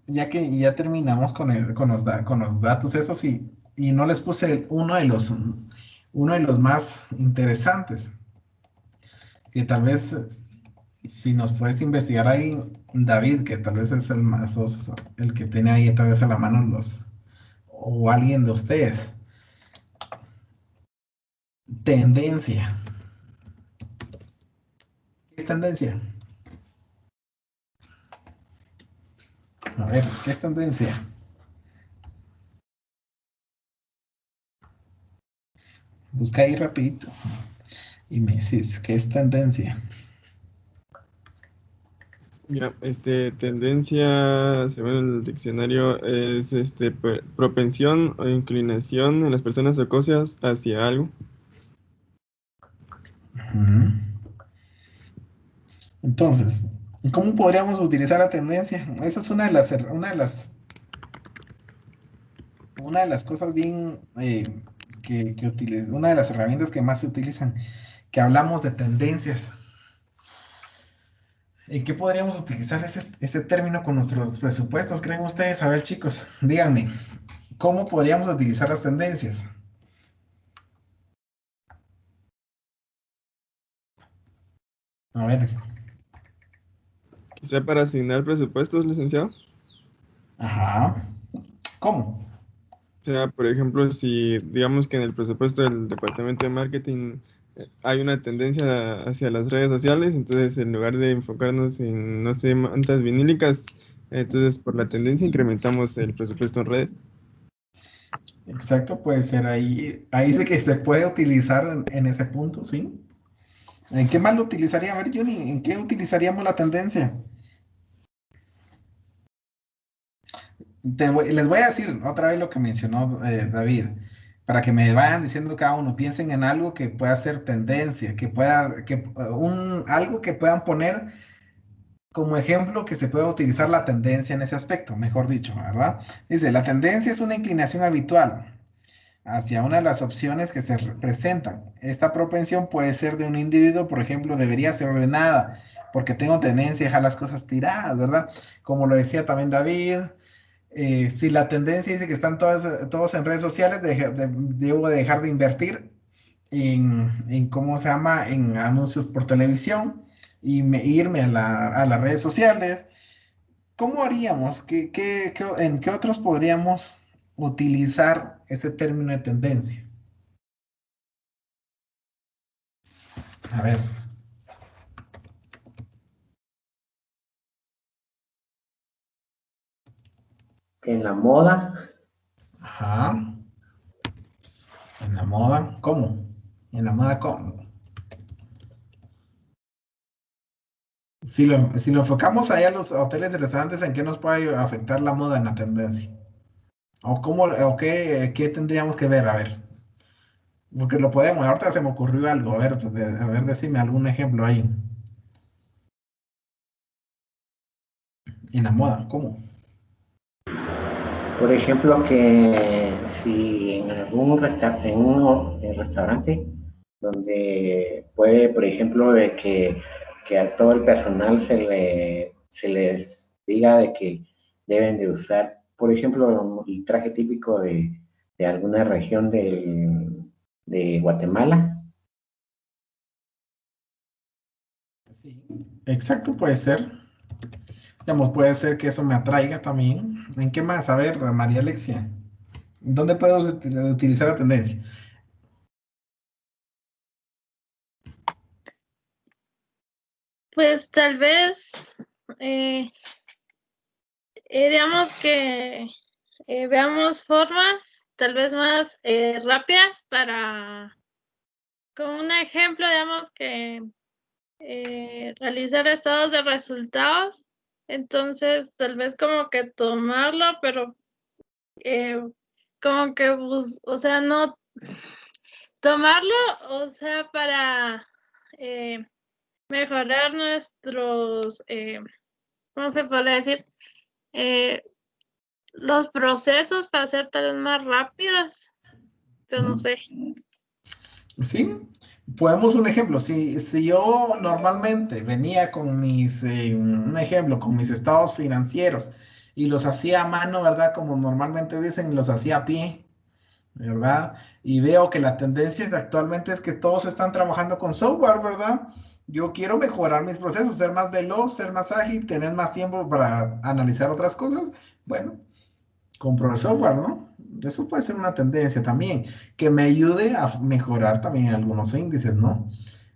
ya que ya terminamos con los datos, eso sí, y no les puse uno de los más interesantes, que tal vez si nos puedes investigar ahí, David, que tal vez es el más, el que tiene ahí tal vez a la mano o alguien de ustedes. Tendencia. ¿Qué es tendencia? A ver, ¿qué es tendencia? Busca ahí rapidito y me decís, ¿qué es tendencia? Ya, tendencia, según el diccionario, es propensión o inclinación en las personas o cosas hacia algo. Ujú. Entonces, ¿cómo podríamos utilizar la tendencia? Esa es una de las cosas bien una de las herramientas que más se utilizan, que hablamos de tendencias. ¿En qué podríamos utilizar ese término con nuestros presupuestos? ¿Creen ustedes? A ver, chicos, díganme, ¿cómo podríamos utilizar las tendencias? A ver, Quizá para asignar presupuestos, licenciado. ajá, ¿cómo? O sea, por ejemplo, si digamos que en el presupuesto del departamento de marketing hay una tendencia hacia las redes sociales, entonces en lugar de enfocarnos en, no sé, mantas vinílicas, entonces por la tendencia incrementamos el presupuesto en redes. Exacto, puede ser ahí sí que se puede utilizar en ese punto, ¿sí? ¿En qué más lo utilizaría? A ver, Juni, ¿en qué utilizaríamos la tendencia? Les voy a decir otra vez lo que mencionó David, para que me vayan diciendo cada uno, piensen en algo que pueda ser tendencia, algo que puedan poner como ejemplo que se pueda utilizar la tendencia en ese aspecto, mejor dicho, ¿verdad? Dice, la tendencia es una inclinación habitual hacia una de las opciones que se presentan. Esta propensión puede ser de un individuo, por ejemplo, debería ser ordenada, porque tengo tendencia a dejar las cosas tiradas, ¿verdad? Como lo decía también David, si la tendencia dice que están todos en redes sociales, debo de dejar de invertir ¿cómo se llama? En anuncios por televisión y irme a las redes sociales. ¿Cómo haríamos? ¿En qué otros podríamos utilizar ese término de tendencia? A ver, En la moda, ajá. En la moda, ¿cómo? En la moda, ¿cómo? Si lo enfocamos ahí a los hoteles y restaurantes, ¿en qué nos puede afectar la moda en la tendencia? ¿O qué tendríamos que ver? A ver, porque lo podemos, ahorita se me ocurrió algo, a ver, decime algún ejemplo ahí. En la moda, ¿cómo? por ejemplo, que si en algún restaurante donde puede, por ejemplo, de que a todo el personal se les diga de que deben de usar, por ejemplo, el traje típico de alguna región de Guatemala. Sí, exacto, puede ser. Digamos, puede ser que eso me atraiga también. ¿En qué más? A ver, María Alexia, ¿dónde puedo utilizar la tendencia? Pues tal vez, eh, digamos que veamos formas tal vez más rápidas para, como un ejemplo, digamos que realizar estados de resultados. Entonces, tal vez como que tomarlo, pero eh, como que, o sea, no tomarlo, o sea, para mejorar nuestros, ¿cómo se puede decir? Eh, los procesos para ser tal vez más rápidos, pero no sé. Sí, podemos un ejemplo. Si yo normalmente venía con un ejemplo, con mis estados financieros y los hacía a mano, ¿verdad? Como normalmente dicen, los hacía a pie, ¿verdad? Y veo que la tendencia actualmente es que todos están trabajando con software, ¿verdad? Yo quiero mejorar mis procesos, ser más veloz, ser más ágil, tener más tiempo para analizar otras cosas. Bueno, compro el software, ¿no? Eso puede ser una tendencia también, que me ayude a mejorar también algunos índices, ¿no?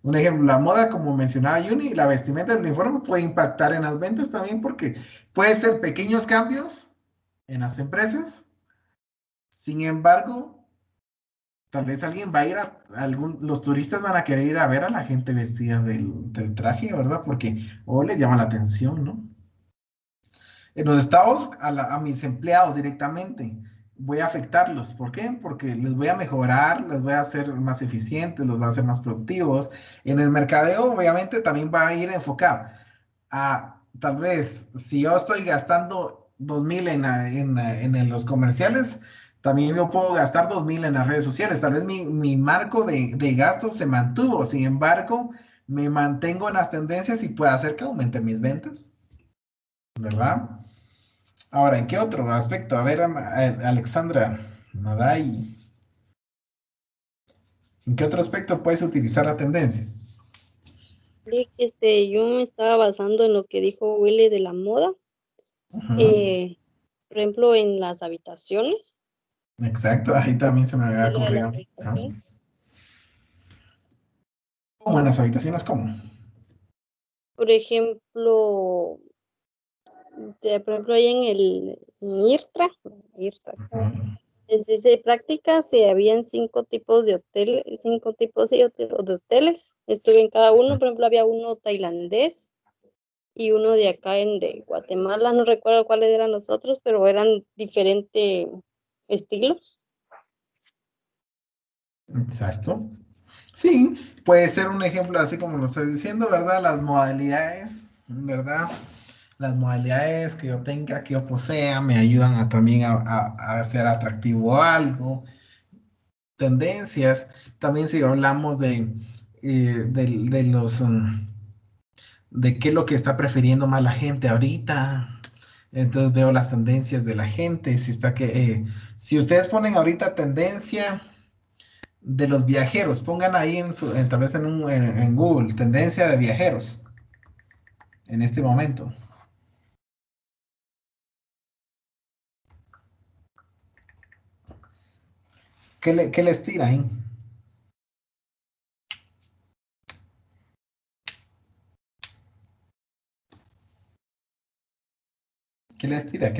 Un ejemplo, la moda, como mencionaba Yuni, la vestimenta del uniforme puede impactar en las ventas también porque puede ser pequeños cambios en las empresas. Sin embargo, tal vez alguien va a ir los turistas van a querer ir a ver a la gente vestida del traje, ¿verdad? Porque o les llama la atención, ¿no? En los estados, a mis empleados directamente, voy a afectarlos. ¿Por qué? Porque les voy a mejorar, les voy a hacer más eficientes, los voy a hacer más productivos. En el mercadeo, obviamente, también va a ir enfocado a, tal vez, si yo estoy gastando 2,000 en los comerciales, también yo puedo gastar 2,000 en las redes sociales. Tal vez mi marco de gastos se mantuvo, sin embargo, me mantengo en las tendencias y puede hacer que aumente mis ventas, ¿verdad? Ahora, ¿en qué otro aspecto? A ver, Alexandra, Naday, ¿en qué otro aspecto puedes utilizar la tendencia? Sí, yo me estaba basando en lo que dijo Willy de la moda, Ujú, por ejemplo, en las habitaciones. exacto, ahí también se me había Lo de ocurrido las a mí. Ajá. habitaciones. ¿Cómo en las habitaciones? ¿Cómo? Por ejemplo, por ejemplo, ahí en el IRTRA, Ujú, les dice prácticas, habían 5 tipos de hoteles, 5 tipos sí, de hoteles. Estuve en cada uno, por ejemplo, había uno tailandés y uno de acá de Guatemala, no recuerdo cuáles eran los otros, pero eran diferentes estilos. exacto. Sí, puede ser un ejemplo así como lo estás diciendo, ¿verdad? Las modalidades, ¿verdad? Las modalidades que yo tenga, que yo posea, me ayudan también a hacer atractivo algo. Tendencias, también si hablamos de los, de qué es lo que está prefiriendo más la gente ahorita. Entonces veo las tendencias de la gente. Si ustedes ponen ahorita tendencia de los viajeros, pongan ahí tal vez en Google, tendencia de viajeros en este momento. ¿Qué les tira ahí? ¿Qué les tira?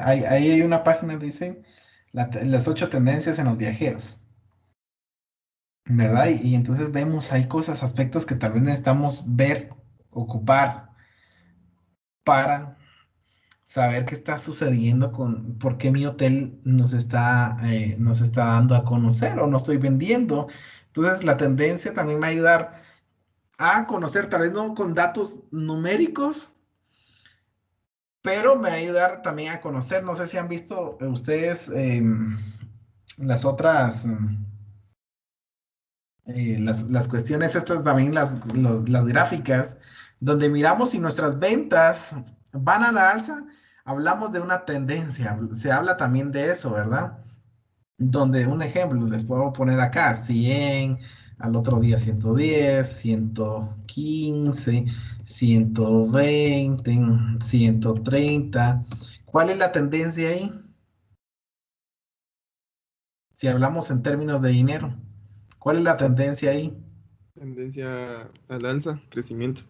Ahí hay una página, dice, las 8 tendencias en los viajeros, ¿verdad? Y entonces vemos, hay cosas, aspectos que tal vez necesitamos ver, ocupar para saber qué está sucediendo por qué mi hotel nos está dando a conocer o no estoy vendiendo. Entonces, la tendencia también me va a ayudar a conocer, tal vez no con datos numéricos, pero me va a ayudar también a conocer, no sé si han visto ustedes las otras las cuestiones estas también, las gráficas, donde miramos si nuestras ventas van a la alza, hablamos de una tendencia, se habla también de eso, ¿verdad? Donde un ejemplo, les puedo poner acá, 100, al otro día 110, 115, 120, 130. ¿Cuál es la tendencia ahí? Si hablamos en términos de dinero, ¿cuál es la tendencia ahí? Tendencia al alza, crecimiento.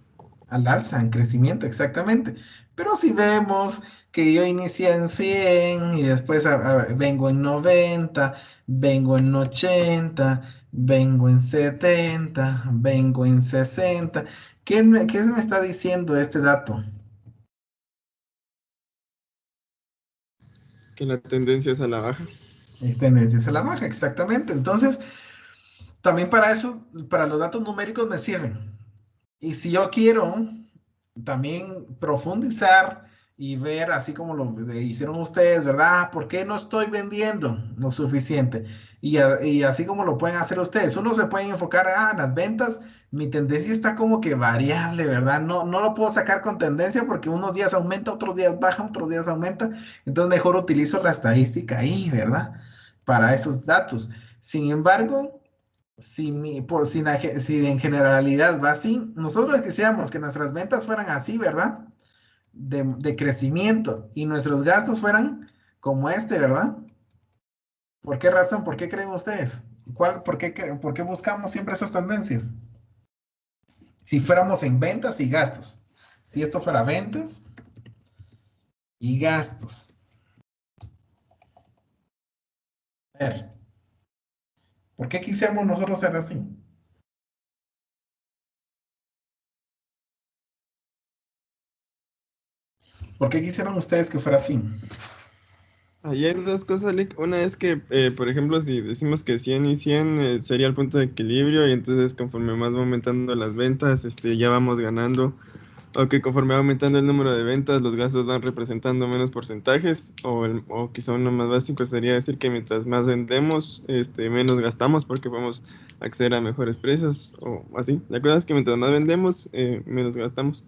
Al alza, en crecimiento, exactamente. Pero si vemos que yo inicié en 100 y después vengo en 90, vengo en 80, vengo en 70, vengo en 60, ¿qué me está diciendo este dato? Que la tendencia es a la baja. Es tendencia a la baja, exactamente. Entonces, también para eso, para los datos numéricos me sirven. Y si yo quiero también profundizar y ver, así como lo hicieron ustedes, ¿verdad? ¿Por qué no estoy vendiendo lo suficiente? Y así como lo pueden hacer ustedes, uno se puede enfocar en las ventas. Mi tendencia está como que variable, ¿verdad? No lo puedo sacar con tendencia porque unos días aumenta, otros días baja, otros días aumenta. Entonces mejor utilizo la estadística ahí, ¿verdad? Para esos datos. Sin embargo, si en generalidad va así, nosotros quisiéramos que nuestras ventas fueran así, ¿verdad? De crecimiento y nuestros gastos fueran como este, ¿verdad? ¿Por qué razón? ¿Por qué creen ustedes? ¿Por qué buscamos siempre esas tendencias? Si fuéramos en ventas y gastos. Si esto fuera ventas y gastos. A ver, ¿por qué quisiéramos nosotros ser así? ¿Por qué quisieran ustedes que fuera así? Ahí hay dos cosas, Lick. Una es que, por ejemplo, si decimos que 100 y 100 sería el punto de equilibrio y entonces conforme más va aumentando las ventas, ya vamos ganando. O que conforme va aumentando el número de ventas, los gastos van representando menos porcentajes. O quizá uno más básico sería decir que mientras más vendemos, menos gastamos porque podemos acceder a mejores precios o así. La cosa es que mientras más vendemos, menos gastamos.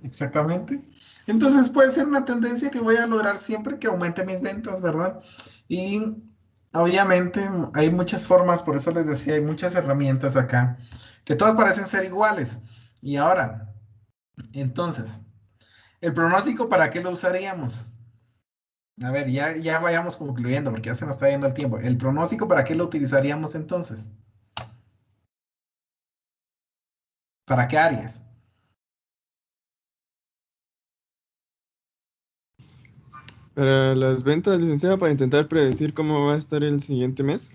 Exactamente. Entonces puede ser una tendencia que voy a lograr siempre que aumente mis ventas, ¿verdad? Y obviamente hay muchas formas, por eso les decía, hay muchas herramientas acá, que todas parecen ser iguales. Y ahora, entonces, ¿el pronóstico para qué lo usaríamos? A ver, ya vayamos concluyendo porque ya se nos está yendo el tiempo. ¿El pronóstico para qué lo utilizaríamos entonces? ¿Para qué áreas? Para las ventas, licenciada, para intentar predecir cómo va a estar el siguiente mes.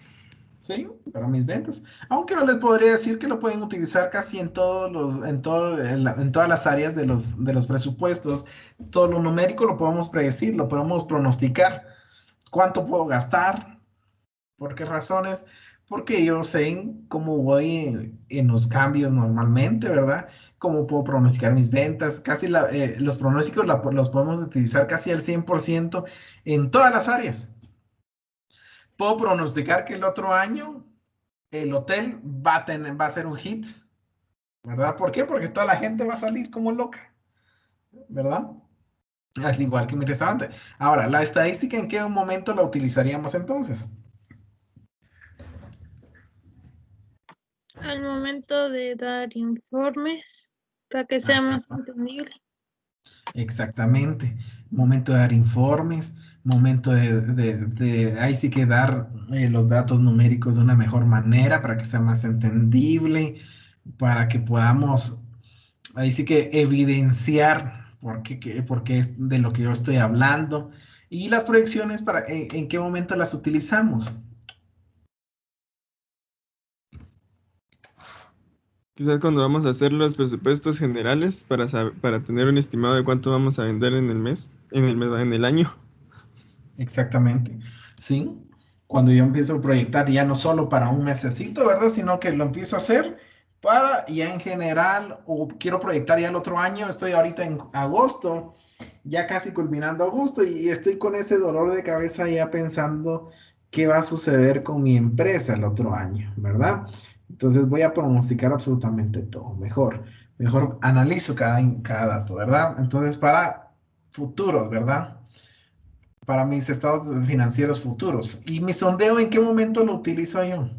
Sí, para mis ventas. Aunque yo les podría decir que lo pueden utilizar casi en en todas las áreas de los presupuestos. Todo lo numérico lo podemos predecir, lo podemos pronosticar. ¿Cuánto puedo gastar? ¿Por qué razones? Porque yo sé cómo voy en los cambios normalmente, ¿verdad? Cómo puedo pronosticar mis ventas. Los pronósticos los podemos utilizar casi al 100% en todas las áreas. Puedo pronosticar que el otro año el hotel va a ser un hit, ¿verdad? ¿Por qué? Porque toda la gente va a salir como loca, ¿verdad? Al igual que mi restaurante. Ahora, la estadística, ¿en qué momento la utilizaríamos entonces? Al momento de dar informes para que sea más entendible. Exactamente. Momento de dar informes, momento ahí sí que dar los datos numéricos de una mejor manera para que sea más entendible, para que podamos, ahí sí que evidenciar por qué es de lo que yo estoy hablando. Y las proyecciones, en qué momento las utilizamos. Quizás cuando vamos a hacer los presupuestos generales para tener un estimado de cuánto vamos a vender en el mes, en el año. Exactamente, ¿sí? Cuando yo empiezo a proyectar ya no solo para un mesecito, ¿verdad? Sino que lo empiezo a hacer para ya en general, o quiero proyectar ya el otro año, estoy ahorita en agosto, ya casi culminando agosto y estoy con ese dolor de cabeza ya pensando qué va a suceder con mi empresa el otro año, ¿verdad? Entonces voy a pronosticar absolutamente todo. Mejor analizo cada dato, ¿verdad? Entonces para futuros, ¿verdad? Para mis estados financieros futuros. ¿Y mi sondeo en qué momento lo utilizo yo?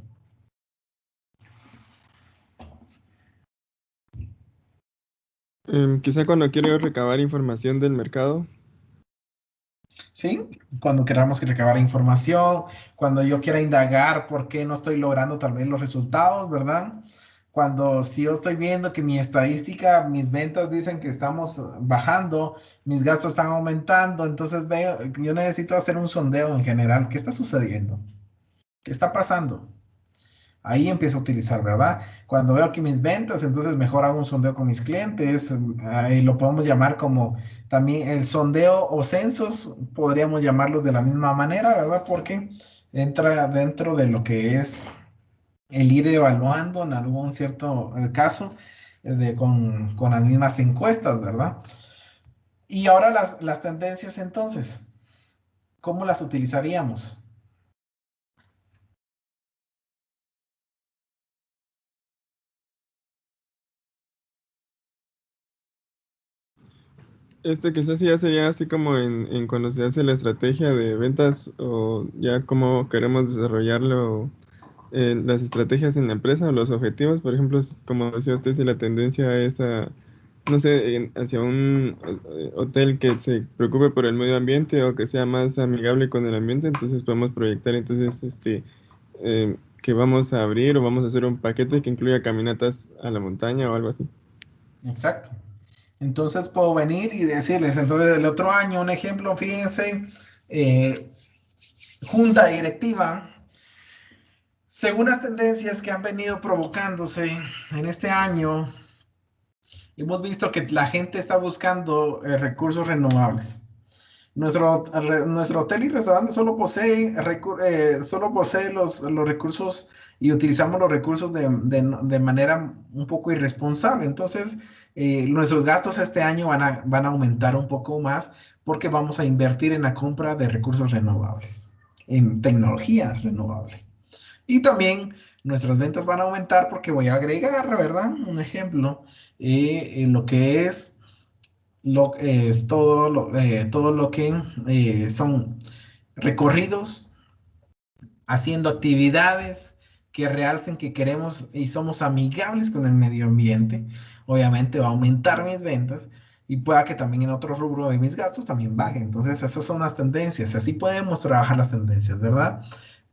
Quizá cuando quiero recabar información del mercado. ¿Sí? Cuando queramos recabar información, cuando yo quiera indagar por qué no estoy logrando tal vez los resultados, ¿verdad? Cuando si yo estoy viendo que mi estadística, mis ventas dicen que estamos bajando, mis gastos están aumentando, entonces veo que yo necesito hacer un sondeo en general. ¿Qué está sucediendo? ¿Qué está pasando? Ahí empiezo a utilizar, ¿verdad? Cuando veo que mis ventas, entonces mejor hago un sondeo con mis clientes. Ahí lo podemos llamar como también el sondeo o censos, podríamos llamarlos de la misma manera, ¿verdad? Porque entra dentro de lo que es el ir evaluando en algún cierto caso con las mismas encuestas, ¿verdad? Y ahora las tendencias entonces, ¿cómo las utilizaríamos? Quizás ya sería así como en cuando se hace la estrategia de ventas o ya cómo queremos desarrollarlo, las estrategias en la empresa o los objetivos. Por ejemplo, como decía usted, si la tendencia es no sé, hacia un hotel que se preocupe por el medio ambiente o que sea más amigable con el ambiente, entonces podemos proyectar entonces que vamos a abrir o vamos a hacer un paquete que incluya caminatas a la montaña o algo así. Exacto. Entonces puedo venir y decirles, entonces el otro año, un ejemplo, fíjense, junta directiva, según las tendencias que han venido provocándose en este año, hemos visto que la gente está buscando recursos renovables. Nuestro hotel y restaurante solo posee los recursos y utilizamos los recursos de manera un poco irresponsable. Entonces, nuestros gastos este año van a aumentar un poco más porque vamos a invertir en la compra de recursos renovables, en tecnología renovable. Y también nuestras ventas van a aumentar porque voy a agregar, ¿verdad? Un ejemplo, en lo que es todo lo que son recorridos, haciendo actividades que realcen que queremos y somos amigables con el medio ambiente. Obviamente va a aumentar mis ventas y pueda que también en otro rubro de mis gastos también baje. Entonces, esas son las tendencias. Así podemos trabajar las tendencias, ¿verdad?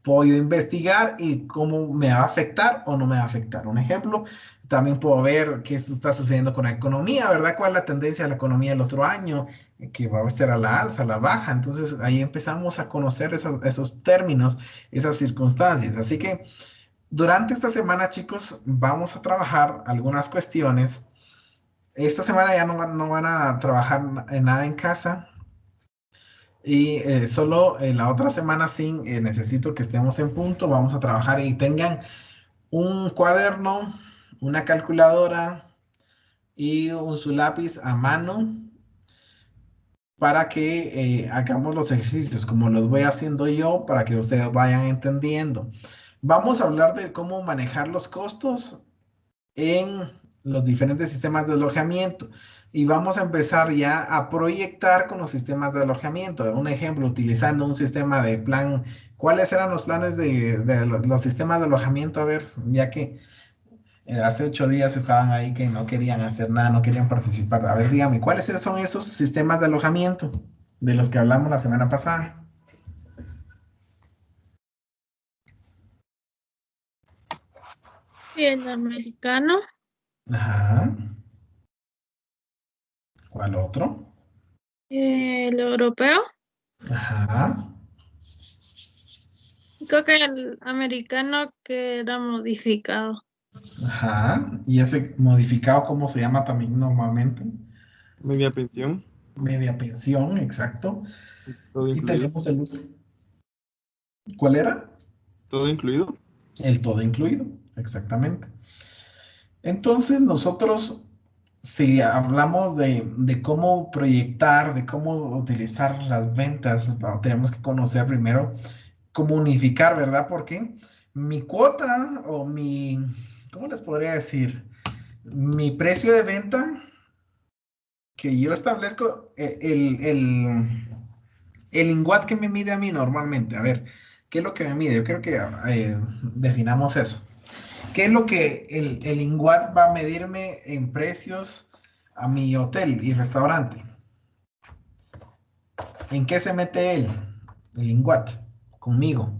Puedo investigar y cómo me va a afectar o no me va a afectar. Un ejemplo, también puedo ver qué está sucediendo con la economía, ¿verdad? ¿Cuál es la tendencia de la economía el otro año? Que va a ser a la alza, a la baja. Entonces ahí empezamos a conocer esos términos, esas circunstancias. Así que durante esta semana, chicos, vamos a trabajar algunas cuestiones. Esta semana ya no van a trabajar en nada en casa. Y solo la otra semana sí necesito que estemos en punto. Vamos a trabajar y tengan un cuaderno, una calculadora y su lápiz a mano para que hagamos los ejercicios como los voy haciendo yo para que ustedes vayan entendiendo. Vamos a hablar de cómo manejar los costos en los diferentes sistemas de alojamiento y vamos a empezar ya a proyectar con los sistemas de alojamiento. Un ejemplo, utilizando un sistema de plan. ¿Cuáles eran los planes de los sistemas de alojamiento? A ver, ya que hace 8 días estaban ahí que no querían hacer nada, no querían participar. A ver, dígame, ¿cuáles son esos sistemas de alojamiento de los que hablamos la semana pasada? Y el americano, Ajá. ¿Cuál otro? el europeo, Ajá. creo que el americano que era modificado. Ajá. ¿Y ese modificado cómo se llama también normalmente? Media pensión, Media pensión, exacto. todo Y incluido. tenemos el otro. ¿Cuál era? Todo incluido. El todo incluido, exactamente. Entonces nosotros, si hablamos de cómo proyectar, de cómo utilizar las ventas, tenemos que conocer primero cómo unificar, ¿verdad? Porque mi cuota o mi, ¿cómo les podría decir? Mi precio de venta que yo establezco, el INGUAT que me mide a mí normalmente. A ver, ¿qué es lo que me mide? Yo creo que definamos eso. ¿Qué es lo que el INGUAT va a medirme en precios a mi hotel y restaurante? ¿En qué se mete él? El INGUAT, conmigo.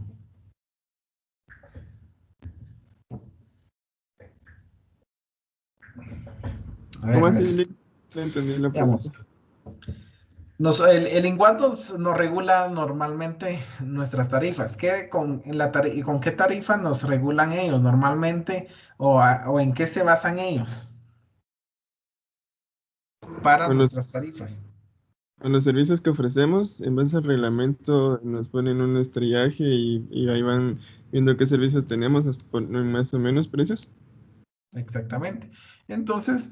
A ¿Cómo ver, así, Lick? No entendí la pregunta. veamos. El INGUAT nos regula normalmente nuestras tarifas. ¿Y con qué tarifa nos regulan ellos normalmente o en qué se basan ellos para Con nuestras tarifas? con los servicios que ofrecemos, en base al reglamento, nos ponen un estrellaje y ahí van viendo qué servicios tenemos, nos ponen más o menos precios. Exactamente. Entonces,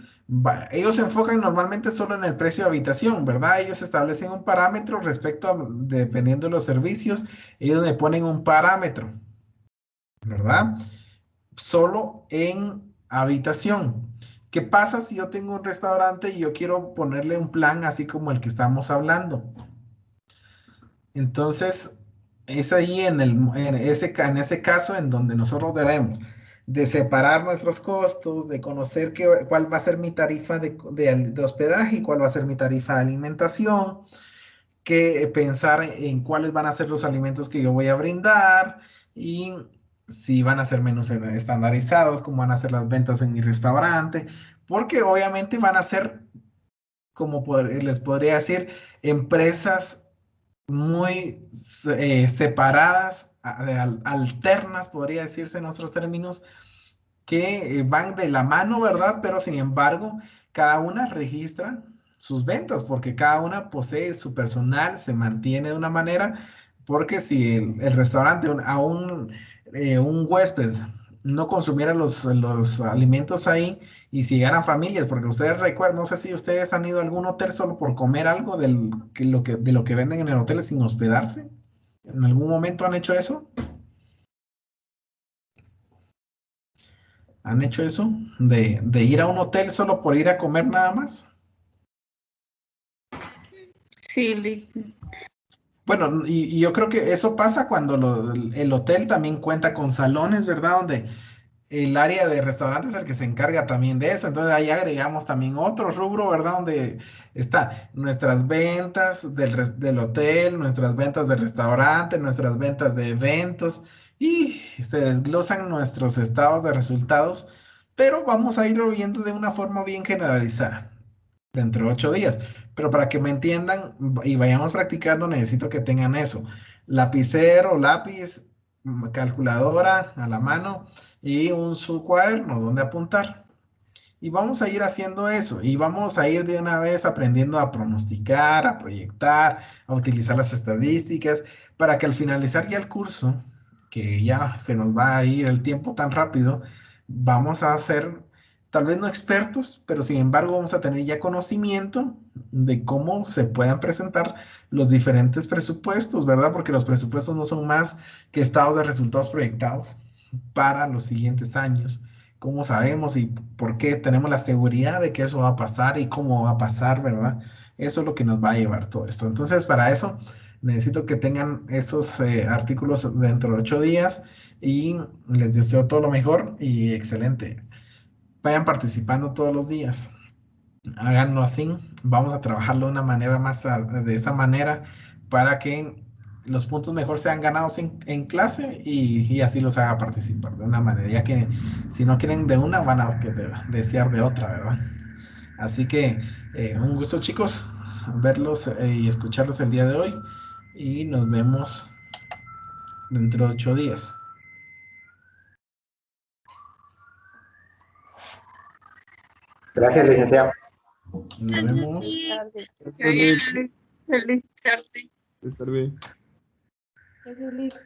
ellos se enfocan normalmente solo en el precio de habitación, ¿verdad? Ellos establecen un parámetro respecto a, dependiendo de los servicios, ellos le ponen un parámetro, ¿verdad? Solo en habitación. ¿Qué pasa si yo tengo un restaurante y yo quiero ponerle un plan así como el que estamos hablando? Entonces, es ahí en ese caso en donde nosotros debemos de separar nuestros costos, de conocer cuál va a ser mi tarifa de hospedaje y cuál va a ser mi tarifa de alimentación, que pensar en cuáles van a ser los alimentos que yo voy a brindar y si van a ser menús estandarizados, cómo van a ser las ventas en mi restaurante, porque obviamente van a ser, como les podría decir, empresas muy separadas, alternas, podría decirse en otros términos, que van de la mano, ¿verdad? Pero sin embargo, cada una registra sus ventas porque cada una posee su personal, se mantiene de una manera, porque si el restaurante un huésped no consumiera los alimentos ahí y si llegaran familias, porque ustedes recuerdan, no sé si ustedes han ido a algún hotel solo por comer algo de lo que venden en el hotel sin hospedarse. ¿En algún momento han hecho eso? ¿Han hecho eso? De ir a un hotel solo por ir a comer nada más. Sí, Lick. Bueno, y yo creo que eso pasa cuando el hotel también cuenta con salones, ¿verdad? Donde el área de restaurantes es el que se encarga también de eso. Entonces ahí agregamos también otro rubro, ¿verdad? Donde está nuestras ventas del hotel, nuestras ventas del restaurante, nuestras ventas de eventos y se desglosan nuestros estados de resultados, pero vamos a irlo viendo de una forma bien generalizada dentro de 8 días. Pero para que me entiendan y vayamos practicando, necesito que tengan eso. Lapicero, lápiz, calculadora a la mano y un su cuaderno donde apuntar. Y vamos a ir haciendo eso y vamos a ir de una vez aprendiendo a pronosticar, a proyectar, a utilizar las estadísticas para que al finalizar ya el curso, que ya se nos va a ir el tiempo tan rápido, vamos a ser tal vez no expertos, pero sin embargo vamos a tener ya conocimiento de cómo se puedan presentar los diferentes presupuestos, ¿verdad? Porque los presupuestos no son más que estados de resultados proyectados para los siguientes años. ¿Cómo sabemos y por qué tenemos la seguridad de que eso va a pasar y cómo va a pasar, ¿verdad? Eso es lo que nos va a llevar todo esto. Entonces, para eso necesito que tengan esos artículos dentro de 8 días y les deseo todo lo mejor y excelente. Vayan participando todos los días. Háganlo así. Vamos a trabajarlo de una manera de esa manera para que los puntos mejor sean ganados en clase y así los haga participar de una manera, ya que si no quieren de una, van a desear de otra, ¿verdad? Así que un gusto, chicos, verlos y escucharlos el día de hoy y nos vemos dentro de 8 días. Gracias, licenciado. Nos vemos. Tarde. Feliz tarde. Buenas tardes. Eso es listo.